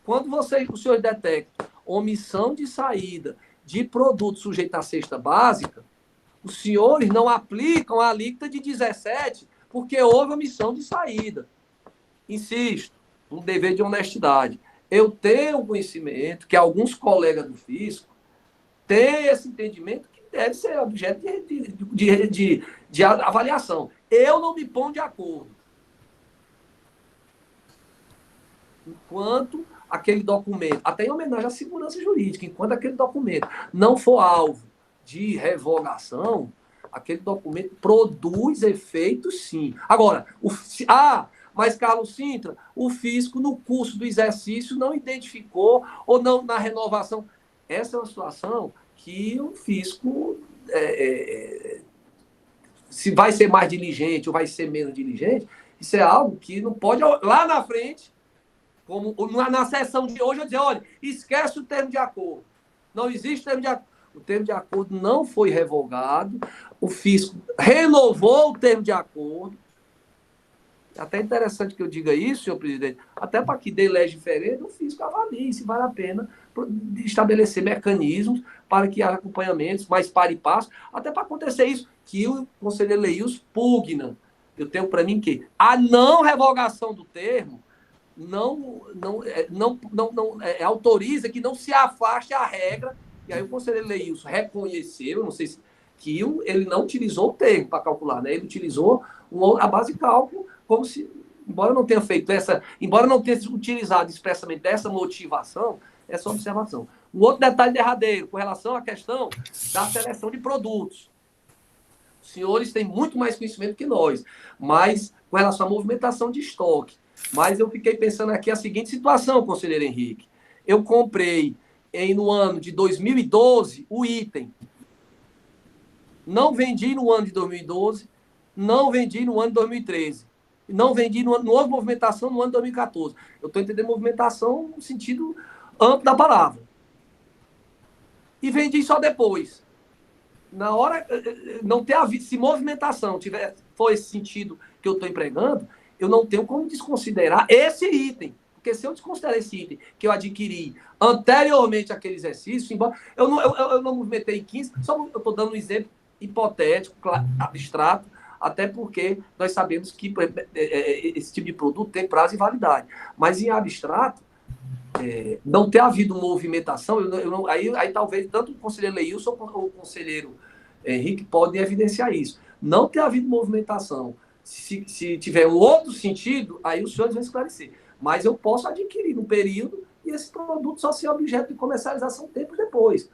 Quando os senhores detectam omissão de saída de produto sujeito à cesta básica, os senhores não aplicam a alíquota de 17, porque houve omissão de saída. Insisto, um dever de honestidade. Eu tenho conhecimento que alguns colegas do fisco têm esse entendimento que deve ser objeto de avaliação. Eu não me ponho de acordo. Enquanto aquele documento, até em homenagem à segurança jurídica, enquanto aquele documento não for alvo de revogação, aquele documento produz efeitos, sim. Agora, mas, Carlos Sintra, o fisco, no curso do exercício, não identificou, ou não na renovação. Essa é uma situação que o fisco, se vai ser mais diligente ou vai ser menos diligente, isso é algo que não pode, lá na frente, como na sessão de hoje, eu dizer, olha, esquece o termo de acordo. Não existe termo de acordo. O termo de acordo não foi revogado, o fisco renovou o termo de acordo. Até interessante que eu diga isso, senhor presidente, até para que dê leis diferentes, o fisco avalie se vale a pena estabelecer mecanismos para que haja acompanhamentos mais par e passo, até para acontecer isso, que o conselheiro Leilson pugna. Eu tenho para mim que a não revogação do termo autoriza que não se afaste a regra, e aí o conselheiro Leilson reconheceu, não sei se que ele não utilizou o termo para calcular, né? Ele utilizou a base de cálculo, como se, embora não tenha feito embora não tenha utilizado expressamente essa motivação, essa observação. Um outro detalhe derradeiro, com relação à questão da seleção de produtos. Os senhores têm muito mais conhecimento que nós, mas com relação à movimentação de estoque. Mas eu fiquei pensando aqui a seguinte situação, conselheiro Henrique. Eu comprei no ano de 2012 o item. Não vendi no ano de 2012, não vendi no ano de 2013. Não vendi no ano de movimentação no ano de 2014. Eu estou entendendo movimentação no sentido amplo da palavra. E vendi só depois. Na hora, não ter havido, se movimentação for esse sentido que eu estou empregando, eu não tenho como desconsiderar esse item. Porque se eu desconsiderar esse item que eu adquiri anteriormente àquele exercício, embora eu não movimentei 15, só eu estou dando um exemplo hipotético, abstrato, até porque nós sabemos que esse tipo de produto tem prazo e validade. Mas em abstrato, não ter havido movimentação, aí talvez tanto o conselheiro Leilson como o conselheiro Henrique podem evidenciar isso. Não ter havido movimentação, se tiver um outro sentido, aí os senhores vão esclarecer. Mas eu posso adquirir no período e esse produto só ser objeto de comercialização tempos depois.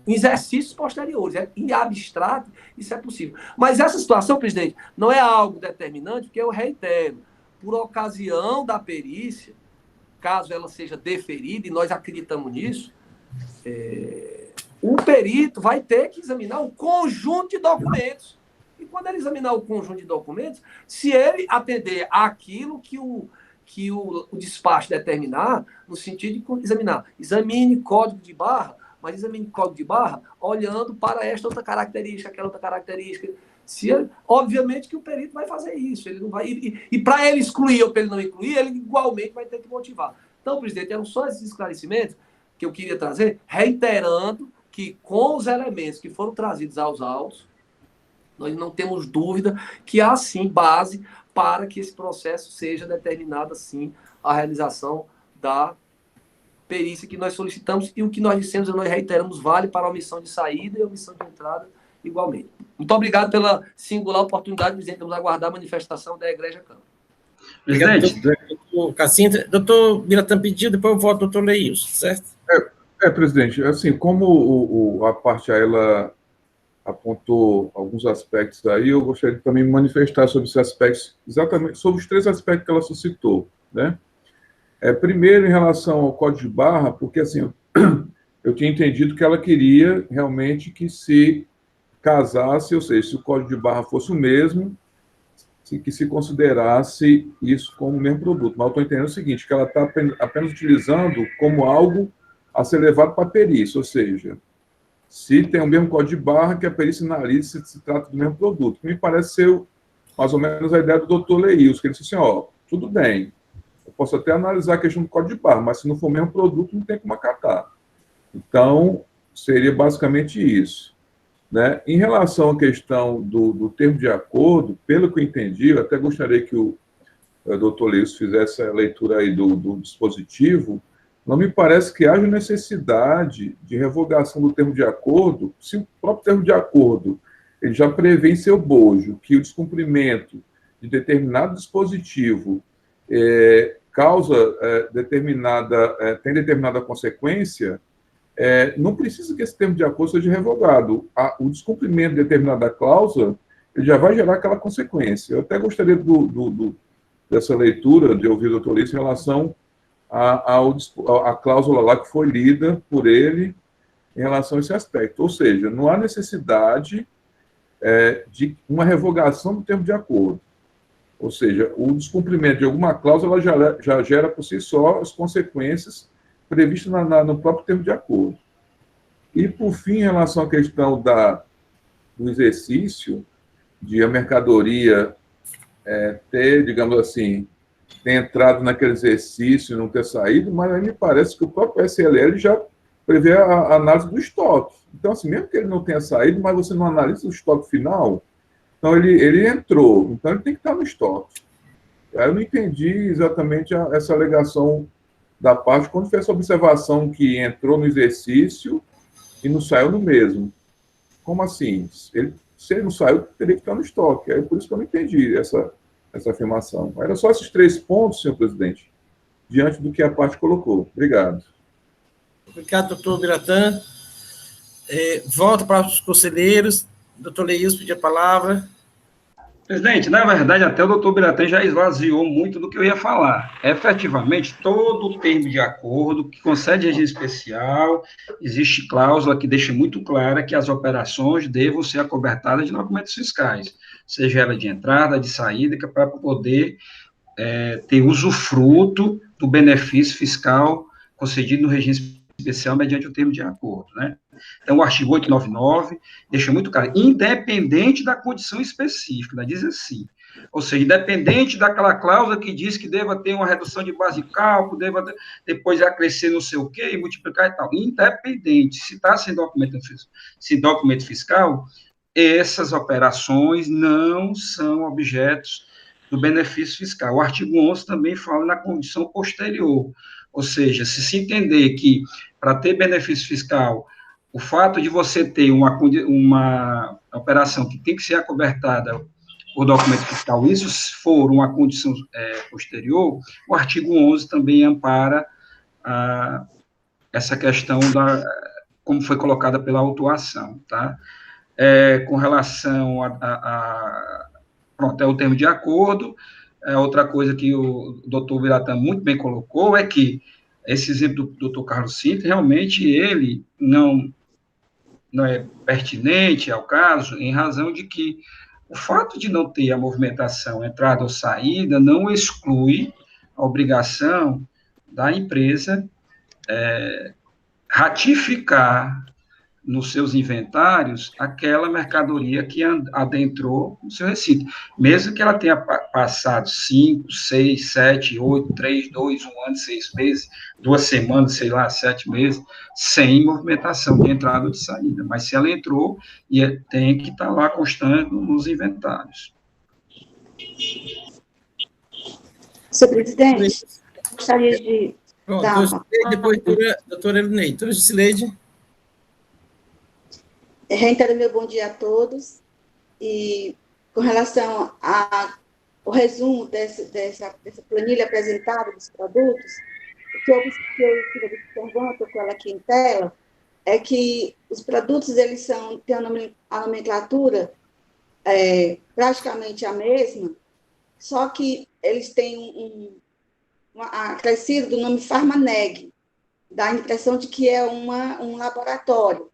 Em exercícios posteriores. Em abstrato, isso é possível. Mas essa situação, presidente, não é algo determinante, porque eu reitero, por ocasião da perícia, caso ela seja deferida, e nós acreditamos nisso, o perito vai ter que examinar um conjunto de documentos. E quando ele examinar o conjunto de documentos, se ele atender àquilo que o despacho determinar, no sentido de examinar, examine código de barra, mas examine código de barra olhando para esta outra característica, aquela outra característica. Obviamente que o perito vai fazer isso. Ele não vai, e para ele excluir ou para ele não incluir, ele igualmente vai ter que motivar. Então, presidente, eram só esses esclarecimentos que eu queria trazer, reiterando que com os elementos que foram trazidos aos autos, nós não temos dúvida que há, sim, base para que esse processo seja determinada, sim, a realização da perícia que nós solicitamos, e o que nós dissemos, nós reiteramos, vale para a omissão de saída e a omissão de entrada igualmente. Muito obrigado pela singular oportunidade, presidente. Vamos aguardar a manifestação da Igreja Câmara. Presidente. Doutor Cassintra, doutor Biratã pediu, depois eu volto, doutor Leilson, certo? Presidente, assim, como a parte ela apontou alguns aspectos aí, eu gostaria de também me manifestar sobre esses aspectos, exatamente sobre os 3 aspectos que ela suscitou, né? Primeiro, em relação ao código de barra, porque, assim, eu tinha entendido que ela queria realmente que se casasse, ou seja, se o código de barra fosse o mesmo, que se considerasse isso como o mesmo produto. Mas eu estou entendendo o seguinte, que ela está apenas utilizando como algo a ser levado para a perícia, ou seja, se tem o mesmo código de barra, que a perícia analise se trata do mesmo produto. Que me parece ser mais ou menos a ideia do doutor Leilson, que ele disse assim, tudo bem, eu posso até analisar a questão do código de barra, mas se não for o mesmo produto, não tem como acatar. Então, seria basicamente isso. Né? Em relação à questão do termo de acordo, pelo que eu entendi, eu até gostaria que o doutor Leilson fizesse a leitura aí do dispositivo, não me parece que haja necessidade de revogação do termo de acordo, se o próprio termo de acordo ele já prevê em seu bojo que o descumprimento de determinado dispositivo tem determinada consequência, não precisa que esse termo de acordo seja revogado. O descumprimento de determinada cláusula ele já vai gerar aquela consequência. Eu até gostaria dessa leitura, de ouvir o doutor Leilson em relação à cláusula lá que foi lida por ele em relação a esse aspecto. Ou seja, não há necessidade de uma revogação do termo de acordo. Ou seja, o descumprimento de alguma cláusula já gera por si só as consequências previstas no próprio termo de acordo. E, por fim, em relação à questão do exercício, de a mercadoria ter, digamos assim, ter entrado naquele exercício e não ter saído, mas aí me parece que o próprio SLL já prevê a análise do estoque. Então, assim, mesmo que ele não tenha saído, mas você não analisa o estoque final, então ele entrou, então ele tem que estar no estoque. Aí eu não entendi exatamente essa alegação da parte, quando fez essa observação que entrou no exercício e não saiu no mesmo. Como assim? Se ele não saiu, teria que estar no estoque. Aí por isso que eu não entendi essa afirmação. Era só esses 3 pontos, senhor presidente, diante do que a parte colocou. Obrigado. Obrigado, doutor Biratã. Volta para os conselheiros. Doutor Leilson pediu a palavra. Presidente, na verdade, até o doutor Biratã já esvaziou muito do que eu ia falar. Efetivamente, todo o termo de acordo que concede regime especial, existe cláusula que deixa muito clara que as operações devam ser acobertadas de documentos fiscais, seja ela de entrada, de saída, que é para poder ter usufruto do benefício fiscal concedido no regime especial mediante o termo de acordo, né? Então, o artigo 899 deixa muito claro, independente da condição específica, né? Diz assim, ou seja, independente daquela cláusula que diz que deva ter uma redução de base de cálculo, deva depois acrescer não sei o quê, e multiplicar e tal, independente, se está sem documento fiscal, essas operações não são objetos do benefício fiscal. O artigo 11 também fala na condição posterior, ou seja, se entender que, para ter benefício fiscal, o fato de você ter uma operação que tem que ser acobertada por documento fiscal, isso se for uma condição posterior, o artigo 11 também ampara essa questão como foi colocada pela autuação, tá? Com relação pronto, é o termo de acordo. Outra coisa que o doutor Biratã muito bem colocou é que esse exemplo do doutor Carlos Sintra, realmente ele não é pertinente ao caso, em razão de que o fato de não ter a movimentação entrada ou saída não exclui a obrigação da empresa ratificar nos seus inventários aquela mercadoria que adentrou no seu recinto, mesmo que ela tenha passado 5, 6, 7, 8, 3, 2, 1 ano, 6 meses, 2 semanas, sei lá, 7 meses, sem movimentação de entrada ou de saída, mas se ela entrou, tem que estar lá constando nos inventários. Senhor presidente, gostaria de Pronto, depois, doutora Elinei. Doutora Jusileide. Reitero meu bom dia a todos, e com relação ao resumo dessa planilha apresentada dos produtos, o que eu observo com ela aqui em tela é que os produtos eles têm a nomenclatura praticamente a mesma, só que eles têm acrescido do nome Farmaneg, dá a impressão de que é um laboratório,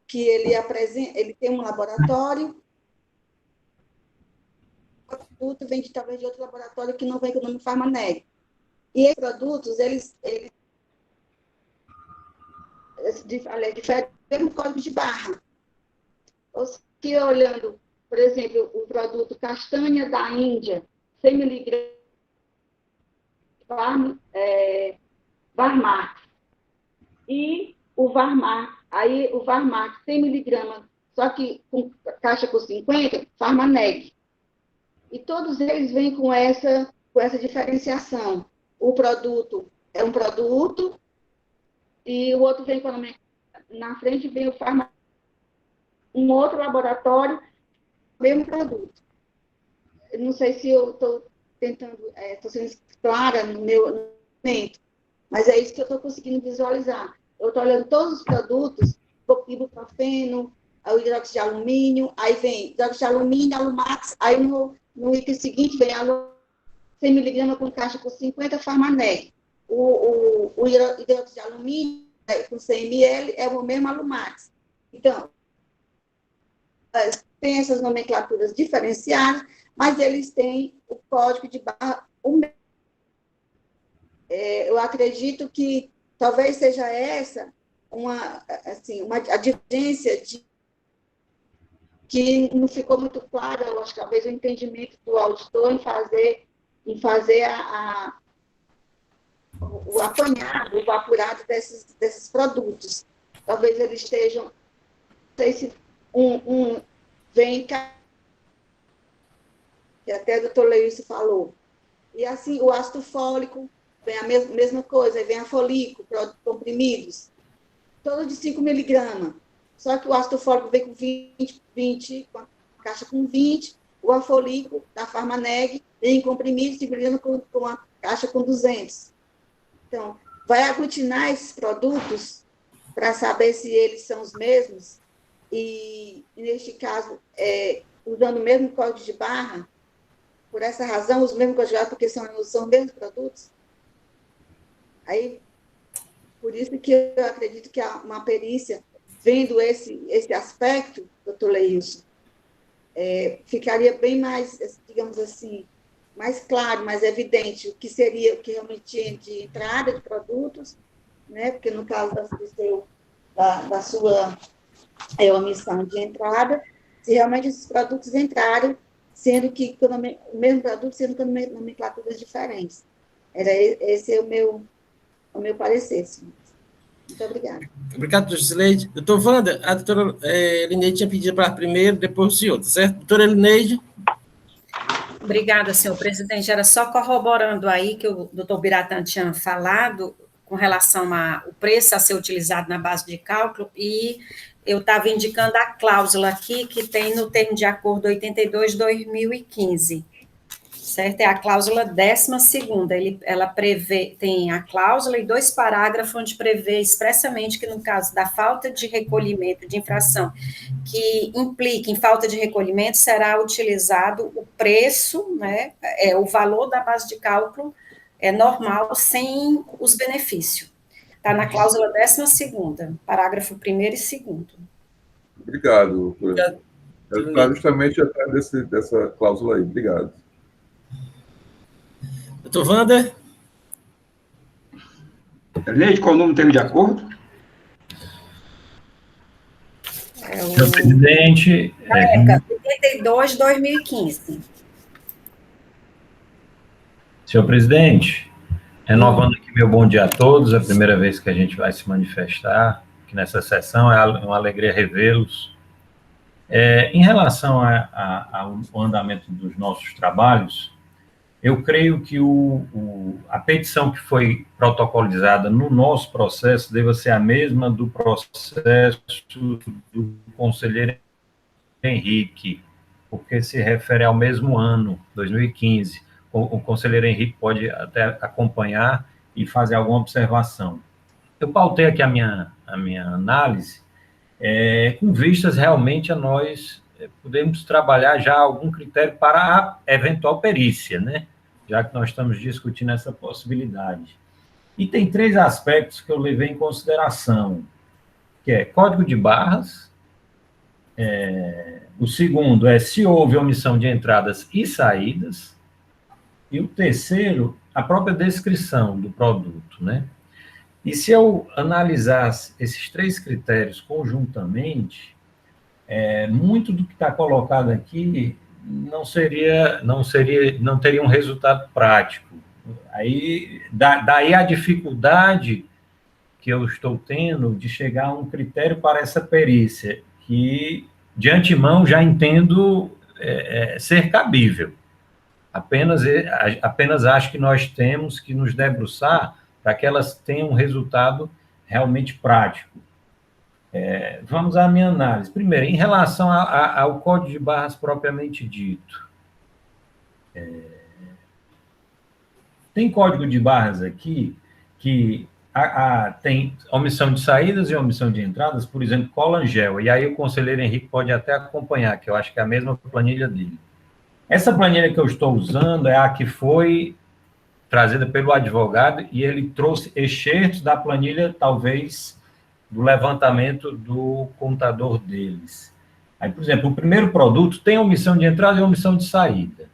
que ele tem um laboratório, o produto vem talvez de outro laboratório que não vem com o nome Farmaneg. E esses produtos, eles diferem pelo código de barra. Ou seja, olhando, por exemplo, o produto castanha da Índia, 100 mg, Varmax, e o Varmax, aí o Varmax 100 mg, só que com caixa com 50, Farmaneg. E todos eles vêm com essa diferenciação. O produto é um produto, e o outro vem na frente vem o Farmaneg, um outro laboratório, mesmo produto. Eu não sei se eu estou tentando, estou sendo clara no meu momento, mas é isso que eu estou conseguindo visualizar. Eu estou olhando todos os produtos, ibuprofeno, o hidróxido de alumínio, aí vem hidróxido de alumínio, Alumax, aí no item seguinte vem 100 mg com caixa com 50, Farmaneg. O hidróxido de alumínio com 100 ml é o mesmo Alumax. Então, tem essas nomenclaturas diferenciadas, mas eles têm o código de barra o mesmo. Eu acredito que talvez seja essa a divergência que não ficou muito clara, eu acho que talvez o entendimento do auditor em fazer o apanhado, o apurado desses produtos. Talvez eles estejam, não sei se vem cá, que até o doutor Leilson falou. E assim, o ácido fólico, vem a mesma coisa, aí vem a folículo, comprimidos, todos de 5 mg. Só que o ácido fólico vem com 20, com a caixa com 20, o afolico da Farmaneg vem em comprimidos, 5 mg com a caixa com 200. Então, vai aglutinar esses produtos para saber se eles são os mesmos, e neste caso, usando o mesmo código de barra, por essa razão, os mesmos códigos de barra, porque são os mesmos produtos. Aí, por isso que eu acredito que uma perícia, vendo esse aspecto, doutor Leilson, ficaria bem mais, digamos assim, mais claro, mais evidente o que seria, o que realmente tinha de entrada de produtos, né? Porque no caso da sua omissão de entrada, se realmente esses produtos entraram, sendo que o mesmo produto sendo com nomenclaturas diferentes. Esse é o meu parecer, senhor. Muito obrigada. Obrigado, doutora Jusileide. Doutor Wanda, a doutora Elineide tinha pedido para primeiro, depois o senhor, tá certo? Doutora Elineide. Obrigada, senhor presidente. Era só corroborando aí que o doutor Biratã tinha falado com relação ao preço a ser utilizado na base de cálculo, e eu estava indicando a cláusula aqui que tem no termo de acordo 82/2015, certo? É a cláusula 12ª, ela prevê, tem a cláusula e 2 parágrafos onde prevê expressamente que no caso da falta de recolhimento de infração que implique em falta de recolhimento, será utilizado o preço, né, o valor da base de cálculo normal, sem os benefícios. Está na cláusula 12ª, parágrafo 1º e 2º. Obrigado, doutor. Eu estava justamente atrás dessa cláusula aí. Obrigado. Doutor Wanda. Elineide, qual o número do termo de acordo? Senhor presidente... 82/2015. Senhor presidente, renovando aqui meu bom dia a todos, é a primeira vez que a gente vai se manifestar aqui nessa sessão, é uma alegria revê-los. Em relação ao andamento dos nossos trabalhos, eu creio que a petição que foi protocolizada no nosso processo deva ser a mesma do processo do conselheiro Henrique, porque se refere ao mesmo ano, 2015. O conselheiro Henrique pode até acompanhar e fazer alguma observação. Eu pautei aqui a minha análise com vistas realmente a nós podemos trabalhar já algum critério para a eventual perícia, né? Já que nós estamos discutindo essa possibilidade. E tem 3 aspectos que eu levei em consideração, que é código de barras, o segundo é se houve omissão de entradas e saídas, e o terceiro, a própria descrição do produto, né? E se eu analisasse esses 3 critérios conjuntamente, muito do que está colocado aqui não teria um resultado prático. Aí, daí a dificuldade que eu estou tendo de chegar a um critério para essa perícia, que de antemão já entendo ser cabível. Apenas acho que nós temos que nos debruçar para que elas tenham um resultado realmente prático. Vamos à minha análise. Primeiro, em relação ao código de barras propriamente dito. Tem código de barras aqui que tem omissão de saídas e omissão de entradas, por exemplo, Colangel, e aí o conselheiro Henrique pode até acompanhar, que eu acho que é a mesma planilha dele. Essa planilha que eu estou usando é a que foi trazida pelo advogado, e ele trouxe excertos da planilha, talvez, do levantamento do computador deles. Aí, por exemplo, o primeiro produto tem omissão de entrada e omissão de saída,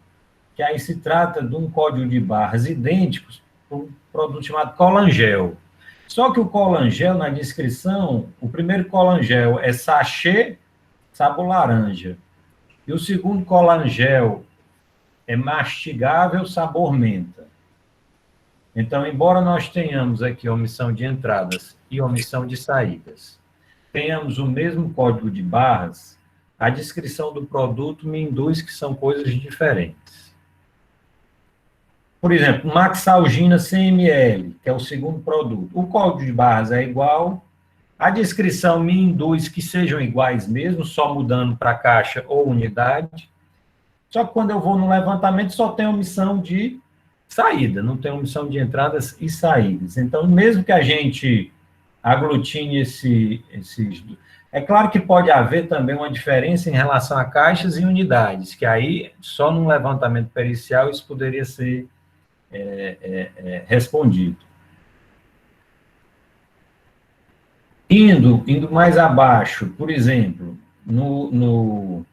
que aí se trata de um código de barras idênticos para um produto chamado Colangel. Só que o Colangel, na descrição, o primeiro Colangel é sachê, sabor laranja. E o segundo Colangel é mastigável, sabor menta. Então, embora nós tenhamos aqui omissão de entradas e omissão de saídas, tenhamos o mesmo código de barras, a descrição do produto me induz que são coisas diferentes. Por exemplo, Maxalgina 100 ml, que é o segundo produto. O código de barras é igual, a descrição me induz que sejam iguais mesmo, só mudando para caixa ou unidade. Só que quando eu vou no levantamento, só tem omissão de saída, não tem omissão de entradas e saídas. Então, mesmo que a gente aglutine esses... É claro que pode haver também uma diferença em relação a caixas e unidades, que aí, só num levantamento pericial, isso poderia ser respondido. Indo mais abaixo, por exemplo, no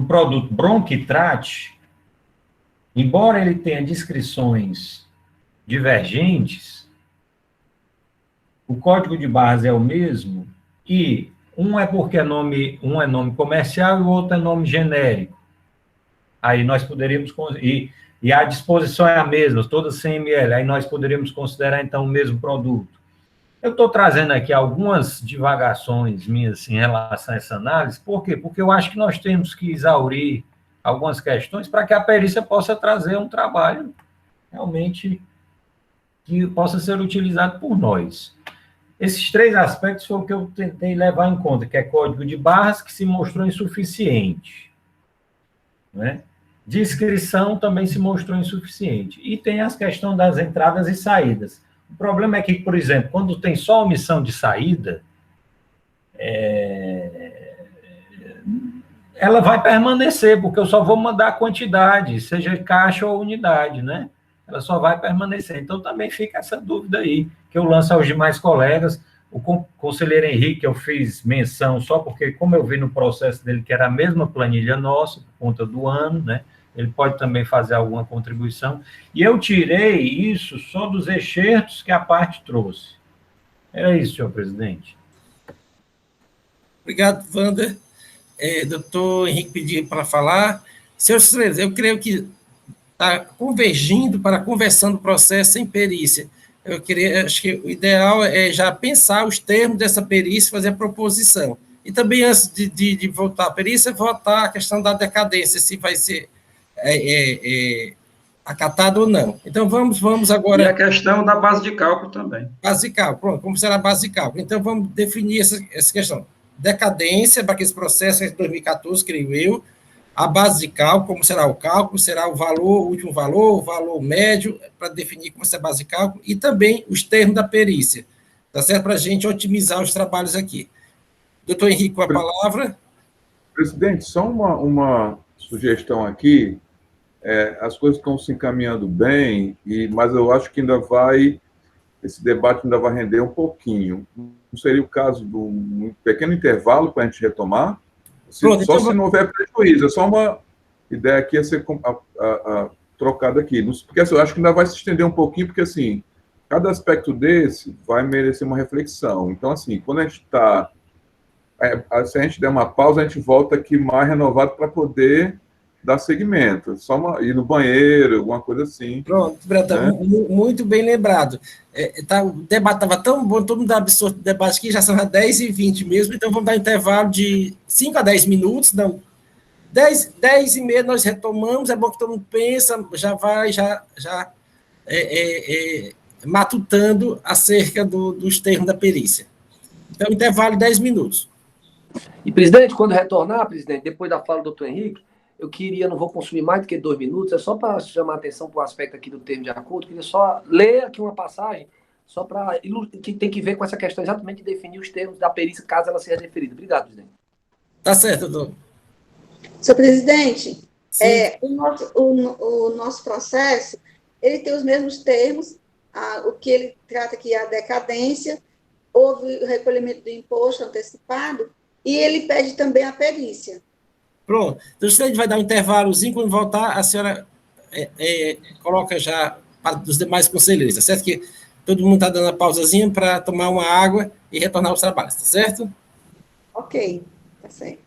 produto Bronquitrate, embora ele tenha descrições divergentes, o código de barras é o mesmo, e um é porque um é nome comercial e o outro é nome genérico. Aí nós poderíamos... E a disposição é a mesma, todas 100 ml, aí nós poderíamos considerar, então, o mesmo produto. Eu estou trazendo aqui algumas divagações minhas em relação a essa análise, por quê? Porque eu acho que nós temos que exaurir algumas questões para que a perícia possa trazer um trabalho realmente que possa ser utilizado por nós. Esses 3 aspectos foram o que eu tentei levar em conta, que é código de barras, que se mostrou insuficiente, né? Descrição também se mostrou insuficiente. E tem as questões das entradas e saídas. O problema é que, por exemplo, quando tem só omissão de saída, ela vai permanecer, porque eu só vou mandar a quantidade, seja caixa ou unidade, né? Ela só vai permanecer. Então, também fica essa dúvida aí, que eu lanço aos demais colegas. O conselheiro Henrique, eu fiz menção só porque, como eu vi no processo dele, que era a mesma planilha nossa, por conta do ano, né? Ele pode também fazer alguma contribuição. E eu tirei isso só dos excertos que a parte trouxe. Era isso, senhor presidente. Obrigado, Wander. Doutor Henrique pediu para falar. Senhores conselheiros, eu creio que está convergindo para a conversão do processo sem perícia. Acho que o ideal é já pensar os termos dessa perícia e fazer a proposição. E também, antes de votar a perícia, votar a questão da decadência, se vai ser acatado ou não. Então, vamos agora... E a questão da base de cálculo também. Base de cálculo, pronto, como será a base de cálculo? Então, vamos definir essa questão. Decadência, para aquele processo de 2014, creio eu, a base de cálculo, como será o cálculo, será o valor, o último valor, o valor médio, para definir como será a base de cálculo, e também os termos da perícia, tá certo? Para a gente otimizar os trabalhos aqui. Doutor Henrique, com a palavra. Presidente, só uma sugestão aqui. As coisas estão se encaminhando bem, mas eu acho que esse debate ainda vai render um pouquinho. Não seria o caso de um pequeno intervalo para a gente retomar? Pronto, só então se não houver prejuízo. É só uma ideia aqui a ser trocada aqui. Porque assim, eu acho que ainda vai se estender um pouquinho, porque assim, cada aspecto desse vai merecer uma reflexão. Então, assim, quando a gente está... se a gente der uma pausa, a gente volta aqui mais renovado para poder dar seguimento. Ir no banheiro, alguma coisa assim. Pronto, né? Muito bem lembrado. O debate estava tão bom, todo mundo absorve o debate aqui, já são 10h20 mesmo, então vamos dar intervalo de 5 a 10 minutos, não, 10h30 nós retomamos, é bom que todo mundo pensa, já vai matutando acerca dos termos da perícia. Então, intervalo de 10 minutos. E, presidente, quando retornar, presidente, depois da fala do doutor Henrique, eu não vou consumir mais do que 2 minutos, é só para chamar a atenção para o aspecto aqui do termo de acordo, queria só ler aqui uma passagem, só para que tem que ver com essa questão exatamente de definir os termos da perícia, caso ela seja referida. Obrigado, presidente. Tá certo, doutor. Senhor presidente, o nosso processo, ele tem os mesmos termos, o que ele trata aqui é a decadência, houve o recolhimento do imposto antecipado, e ele pede também a perícia. Pronto. Então, se a gente vai dar um intervalozinho, quando voltar, a senhora coloca já para os demais conselheiros, tá certo? Que todo mundo está dando a pausazinha para tomar uma água e retornar aos trabalhos, tá certo? Ok, tá certo.